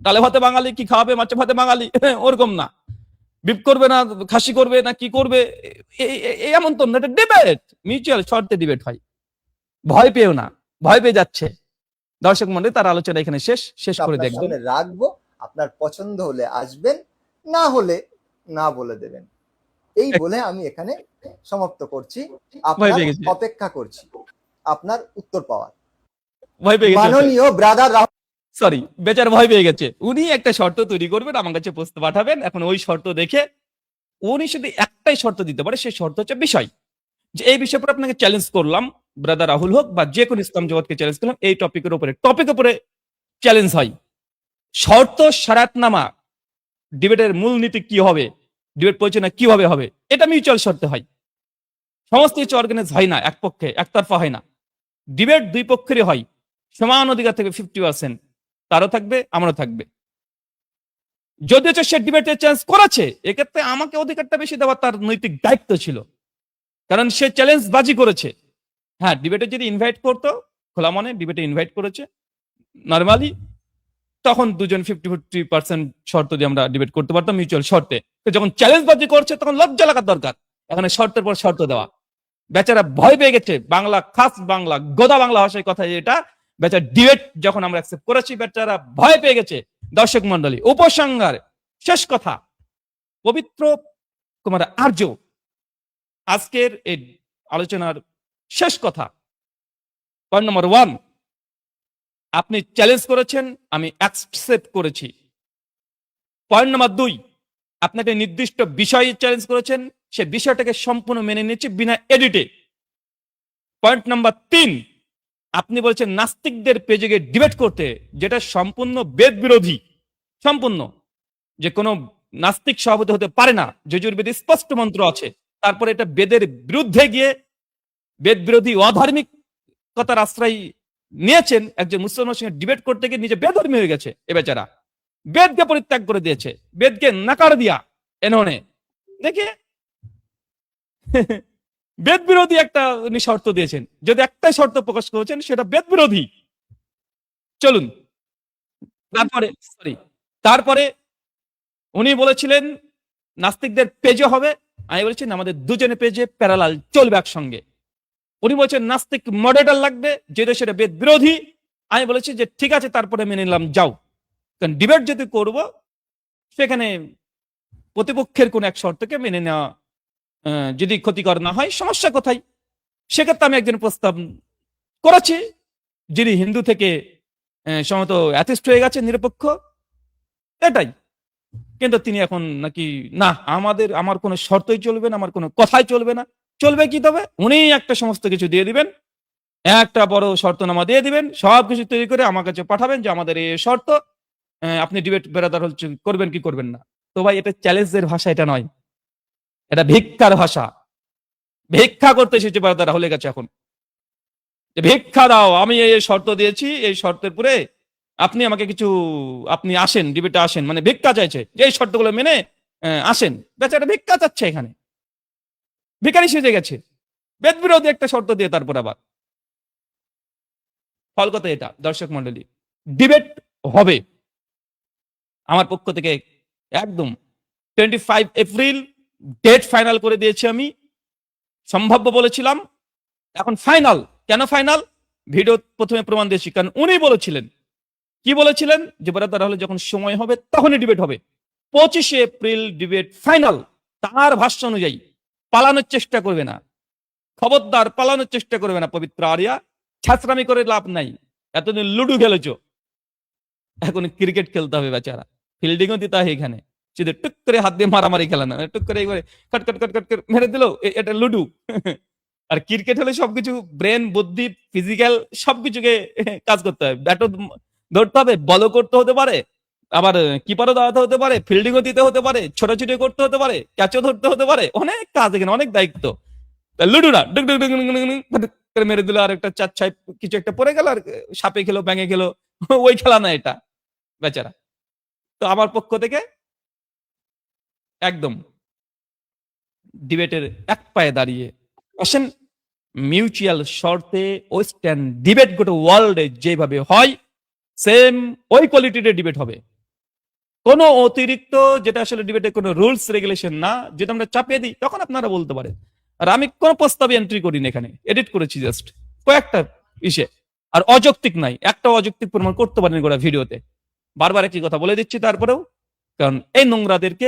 ডালে ভাতে বাঙালি কি খাওয়াবে, মাছে ভাতে বাঙালি, ওরকম না। বিপ করবে না, খাসি করবে না, কি করবে, এমন তো না। এটা ডিবেট, মিউচুয়াল শর্তে ডিবেট হয়। ভয় পেও না, ভয় পেয়ে যাচ্ছে দর্শক মন্ডলী। তার আলোচনা এখানে শেষ করে আপনার দেখবেন। সামনে রাখবো, আপনার পছন্দ হলে আসবেন, না হলে না বলে দেবেন। এই বলে আমি এখানে সমাপ্ত করছি। আপনার পেয়ে গেছি। অপেক্ষা করছি আপনার উত্তর পাওয়ার। ভয় পেয়ে গেছে, মাননীয় ব্রাদার রাহুল, সরি, বেচার ভয় পেয়ে গেছে। উনি একটা শর্ত তৈরি করবেন, আমার কাছে প্রস্তাব পাঠাবেন। এখন ওই শর্ত দেখে উনি শুধু একটাই শর্ত দিতে পারে, সেই শর্ত হচ্ছে বিষয়, যে এই বিষয়ের উপর আপনাকে চ্যালেঞ্জ করলাম, ব্রাদার রাহুল হোক বা যে কোনো ইসলাম জগৎকে চ্যালেঞ্জ করলাম, এই টপিকের উপরে চ্যালেঞ্জ হয়। শর্ত শরাতনামা, ডিবেটের মূলনীতি কি হবে, ডিবেট পরিচালনা কিভাবে হবে, এটা মিউচুয়াল শর্তে হয়। সমস্ত কিছু অর্গানাইজ হয় না এক পক্ষে, একতরফা হয় না। ডিবেট দুই পক্ষেরই হয়, সমান অধিকার থেকে 50%, তারও থাকবে আমারও থাকবে। যদিও সে ডিবেটে চ্যালেঞ্জ করেছে, এক্ষেত্রে আমাকে অধিকারটা বেশি দেওয়ার তার নৈতিক দায়িত্ব ছিল, কারণ সে চ্যালেঞ্জ বাজি করেছে। হ্যাঁ, ডিবেটে যদি ইনভাইট করতো, খোলা মনে ডিবেটে ইনভাইট করেছে নর্মালি, তখন দুজন 50-50% শর্ত দিয়ে আমরা ডিবেট করতে পারতাম মিউচুয়াল শর্তে। তো যখন চ্যালেঞ্জ বাজি করছে তখন লজ্জা লাগার দরকার, এখানে শর্তের পর শর্ত দেওয়া। বেচারা ভয় পেয়ে গেছে, বাংলা খাস বাংলা গোদা বাংলা ভাষায় কথা এটা। বেচারা ডিবেট যখন আমরা অ্যাকসেপ্ট করেছি, বেচারা ভয় পেয়ে গেছে। দর্শক মন্ডলী, উপসংহার শেষ কথা, পবিত্র কুমার আর্য আজকের এই আলোচনার শেষ কথা। পয়েন্ট নম্বর 1, আপনি চ্যালেঞ্জ করেছেন, আমি অ্যাকসেপ্ট করেছি। পয়েন্ট নম্বর 2, আপনাকে নির্দিষ্ট বিষয়ে চ্যালেঞ্জ করেছেন, সে বিষয়টাকে সম্পূর্ণ মেনে নিয়েছি বিনা এডিটে। পয়েন্ট নাম্বার 3, আপনি বলছেন নাস্তিকদের পেজে গিয়ে ডিবেট করতে, যেটা সম্পূর্ণ বেদ বিরোধী। সম্পূর্ণ, যে কোনো নাস্তিক সভাপতি হতে পারে না, যজুর্বেদে স্পষ্ট মন্ত্র আছে। তারপরে এটা বেদের বিরুদ্ধে গিয়ে বেদ বিরোধী অধার্মিকতার আশ্রয় নিয়েছেন। একজন মুসলমানের সঙ্গে ডিবেট করতে গিয়ে নিজে বেধর্মী হয়ে গেছে এ বেচারা, বেদকে পরিত্যাগ করে দিয়েছে, বেদকে নাকার দিয়া এনহনে দেখে বেদ বিরোধী একটা উনি শর্ত দিয়েছেন। যদি একটাই শর্ত প্রকাশ করেছেন, সেটা বেদ বিরোধী। চলুন তারপরে উনি বলেছিলেন নাস্তিকদের পেজে হবে, আমি বলেছি আমাদের দুজনের পেজে প্যারালাল চলবে একসঙ্গে। উনি বলছেন নাস্তিক মডারেটর লাগবে, যেটা সেটা বেদ বিরোধী। আমি বলেছি যে ঠিক আছে, তারপরে মেনে নিলাম, যাও। কারণ ডিবেট যদি করব, সেখানে প্রতিপক্ষের কোন এক শর্তকে মেনে নেওয়া যদি ক্ষতিকর না হয়, সমস্যা কোথায়? সেক্ষেত্রে আমি একজন প্রস্তাব করেছি, যিনি হিন্দু থেকে সম্ভবত অ্যাথিস্ট হয়ে গেছে, নিরপেক্ষ, এটাই। কিন্তু তিনি এখন নাকি না, আমার কোনো শর্তই চলবে না, আমার কোনো কথাই চলবে না। চলবে কি তবে? উনি একটা সমস্ত কিছু দিয়ে দিবেন, একটা বড় শর্তনামা দিয়ে দিবেন, সবকিছু তৈরি করে আমার কাছে পাঠাবেন যে আমাদের এই শর্ত, আপনি ডিবেট বেরাদার হচ্ছে করবেন কি করবেন না। তো ভাই, এটা চ্যালেঞ্জের ভাষা, এটা নয়, এটা ভিক্ষার ভাষা। ভিক্ষা করতে এসেছে বেরাদার হলে গেছে এখন, যে ভিক্ষা দাও, আমি এই শর্ত দিয়েছি, এই শর্তের পরে আপনি আমাকে কিছু, আপনি আসেন ডিবেটে আসেন, মানে ভিক্ষা চাইছে যে এই শর্তগুলো মেনে আসেন। বেচারা ভিক্ষা চাচ্ছে, এখানে ভিখারি সেজে গেছে, বেদ বিরোধী একটা শর্ত দিয়ে। তারপর আবার ফল কথা এটা, দর্শক মন্ডলী, ডিবেট হবে আমার পক্ষ থেকে একদম 25 এপ্রিল ডেট ফাইনাল করে দিয়েছি আমি। সম্ভাব্য বলেছিলাম, এখন ফাইনাল। কেন ফাইনাল? ভিডিও প্রথমে প্রমাণ দিয়েছি, কারণ উনি বলেছিলেন, কি বলেছিলেন, যে ব্রাদার হলে যখন সময় হবে তখনই ডিবেট হবে। 25 এপ্রিল ডিবেট ফাইনাল। তার ভাষ্য অনুযায়ী পালানোর চেষ্টা করবে না, খবরদার পালানোর চেষ্টা করবে না। পবিত্র আরিয়া, ছাত্রামি করে লাভ নাই, এতদিন লুডু খেলেছ, এখন ক্রিকেট খেলতে হবে। বেচারা ফিল্ডিংও দিতে হয় এখানে, শুধু টুক করে হাত দিয়ে মারামারি খেলা না, টুক করে একবারে কট কট কট কট মেরে দিল, এটা লুডু। আর ক্রিকেট হলে সবকিছু ব্রেন, বুদ্ধি, ফিজিক্যাল সবকিছুকে কাজ করতে হয়। ব্যাটও ধরতে হবে, বলও করতে হতে পারে, আবার কিপারও দাঁড়াতে হতে পারে, ফিল্ডিংও দিতে হতে পারে, ছোটাছুটি করতে হতে পারে, ক্যাচও ধরতে হতে পারে, অনেক কাজ এখানে, অনেক দায়িত্ব। লুডু না, ডুক ডুক ডুক ডুক ডুক ডুক, করে মেরে দিল, আর একটা চার ছাই কিছু একটা পড়ে গেল, আর সাপে খেলো ব্যাঙে খেলো, ওই খেলা না এটা বেচারা। তো আমার পক্ষ থেকে একদম ডিবেটের এক পায়ে দাঁড়িয়ে আসেন, মিউচুয়াল শর্তে ওয়েস্টার্ন ডিবেট গোটা ওয়ার্ল্ডে যেভাবে হয় সেম ওই কোয়ালিটির ডিবেট হবে। কোনো অতিরিক্ত যেটা আসলে ডিবেটে কোনো রুলস রেগুলেশন না, যেটা আমরা চাপিয়ে দিই, তখন আপনারা বলতে পারেন। আর আমি কোনো প্রস্তাবে এন্ট্রি করিনি, এখানে এডিট করেছি জাস্ট কয়েকটা ইসে। আর অযৌক্তিক নাই, একটা অযৌক্তিক প্রমাণ করতে পারেন গোটা ভিডিওতে। বারবার একই কথা বলে দিচ্ছি তারপরেও, কারণ এই নোংরাদেরকে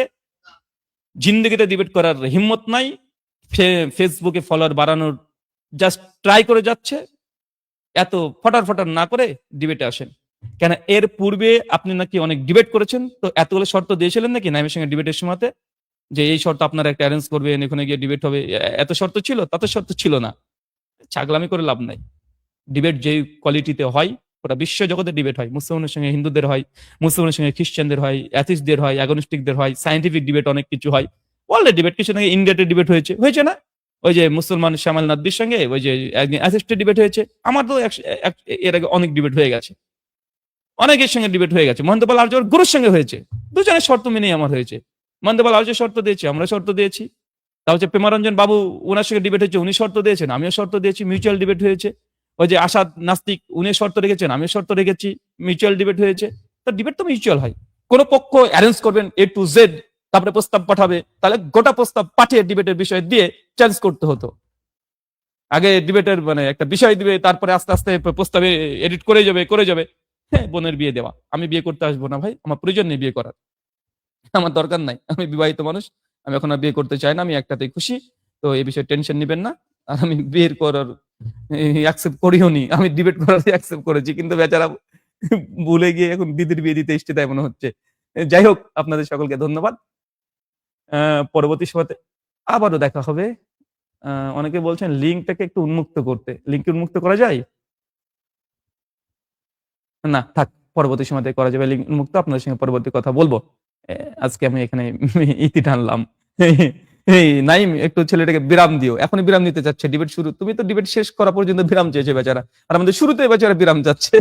জিন্দগিতে ডিবেট করার হিম্মত নাই, ফেসবুকে ফলোয়ার বাড়ানোর জাস্ট ট্রাই করে যাচ্ছে। এত ফটার ফটার না করে ডিবেটে আসেন। কেন এর পূর্বে আপনি নাকি অনেক ডিবেট করেছেন, তো এতগুলো শর্ত দিয়েছিলেন নাকি নাইমের সঙ্গে ডিবেটের সময়তে, যে এই শর্ত আপনারা একটা অ্যারেঞ্জ করবেন, এখানে গিয়ে ডিবেট হবে, এত শর্ত ছিল? তত শর্ত ছিল না। ছাগলামি করে লাভ নাই। ডিবেট যে কোয়ালিটিতে হয়, ওটা বিশ্ব জগতে ডিবেট হয়, মুসলমানের সঙ্গে হিন্দুদের হয়, মুসলমানের সঙ্গে খ্রিস্টানদের হয়, অ্যাথিস্টদের হয়, অ্যাগনস্টিকদের হয়, সায়েন্টিফিক ডিবেট অনেক কিছু হয়। ওয়ার্ল্ডের ডিবেট কিছু নাকি ইন্ডিয়াতে ডিবেট হয়েছে না? ওই যে মুসলমান শ্যামাল নাদবির সঙ্গে ওই যে অ্যাথিস্টের ডিবেট হয়েছে। আমার তো এর আগে অনেক ডিবেট হয়ে গেছে, অনেকের সঙ্গে ডিবেট হয়ে গেছে। মহেন্দ্রপাল আর্য গুরুর সঙ্গে হয়েছে, দুজনের শর্ত মেনেই আমার হয়েছে। মহেন্দ্রপাল আর্য শর্ত দিয়েছে, আমরা শর্ত দিয়েছি। তা হচ্ছে প্রেমারঞ্জন বাবু, ওনার সঙ্গে ডিবেট হয়েছে, উনি শর্ত দিয়েছেন, আমিও শর্ত দিয়েছি, মিউচুয়াল ডিবেট হয়েছে। ওই যে আসাদ নাস্তিক, উনি শর্ত রেখেছেন, আমিও শর্ত রেখেছি, মিউচুয়াল ডিবেট হয়েছে। তো ডিবেট তো মিউচুয়াল হয়। কোন পক্ষ অ্যারেঞ্জ করবেন A to Z, তারপরে প্রস্তাব পাঠাবে, তাহলে গোটা প্রস্তাব পাঠিয়ে ডিবেটের বিষয় দিয়ে চেঞ্জ করতে হতো। আগে ডিবেটের মানে একটা বিষয় দিবে, তারপরে আস্তে আস্তে প্রস্তাবে এডিট করে যাবে। হ্যাঁ, বোনের বিয়ে দেওয়া, আমি বিয়ে করতে আসবো না ভাই, আমার প্রয়োজন নেই বিয়ে করার, আমার দরকার নাই, আমি বিবাহিত মানুষ, আমি এখন আর বিয়ে করতে চাই না, আমি একটাতেই খুশি। তো এই বিষয়ে টেনশন নেবেন না। আর আমি বিয়ের করার অ্যাকসেপ্ট করিও নি, আমি ডিবেট করার অ্যাকসেপ্ট করেছি, কিন্তু বেচারা ভুলে গিয়ে এখন দিদির বিয়ে দিতে ইচ্ছে দেয় মনে হচ্ছে। যাই হোক, আপনাদের সকলকে ধন্যবাদ। পরবর্তী সময়তে আবারও দেখা হবে। অনেকে বলছেন লিঙ্কটাকে একটু উন্মুক্ত করতে, লিঙ্ক উন্মুক্ত করা যায় না? থাক, পরবর্তী সময়তে করা যাবে লিঙ্ক উন্মুক্ত, আপনাদের সঙ্গে পরবর্তী কথা বলবো। আজকে আমি এখানে ইতি টানলাম। এই নাইম, একটু ছেলেটাকে বিরাম দিও, এখনই বিরাম নিতে চাচ্ছে, ডিবেট শুরু, তুমি তো ডিবেট শেষ করা পর্যন্ত বিরাম চেয়েছে বেচারা, আর আমাদের শুরুতে বেচারা বিরাম যাচ্ছে।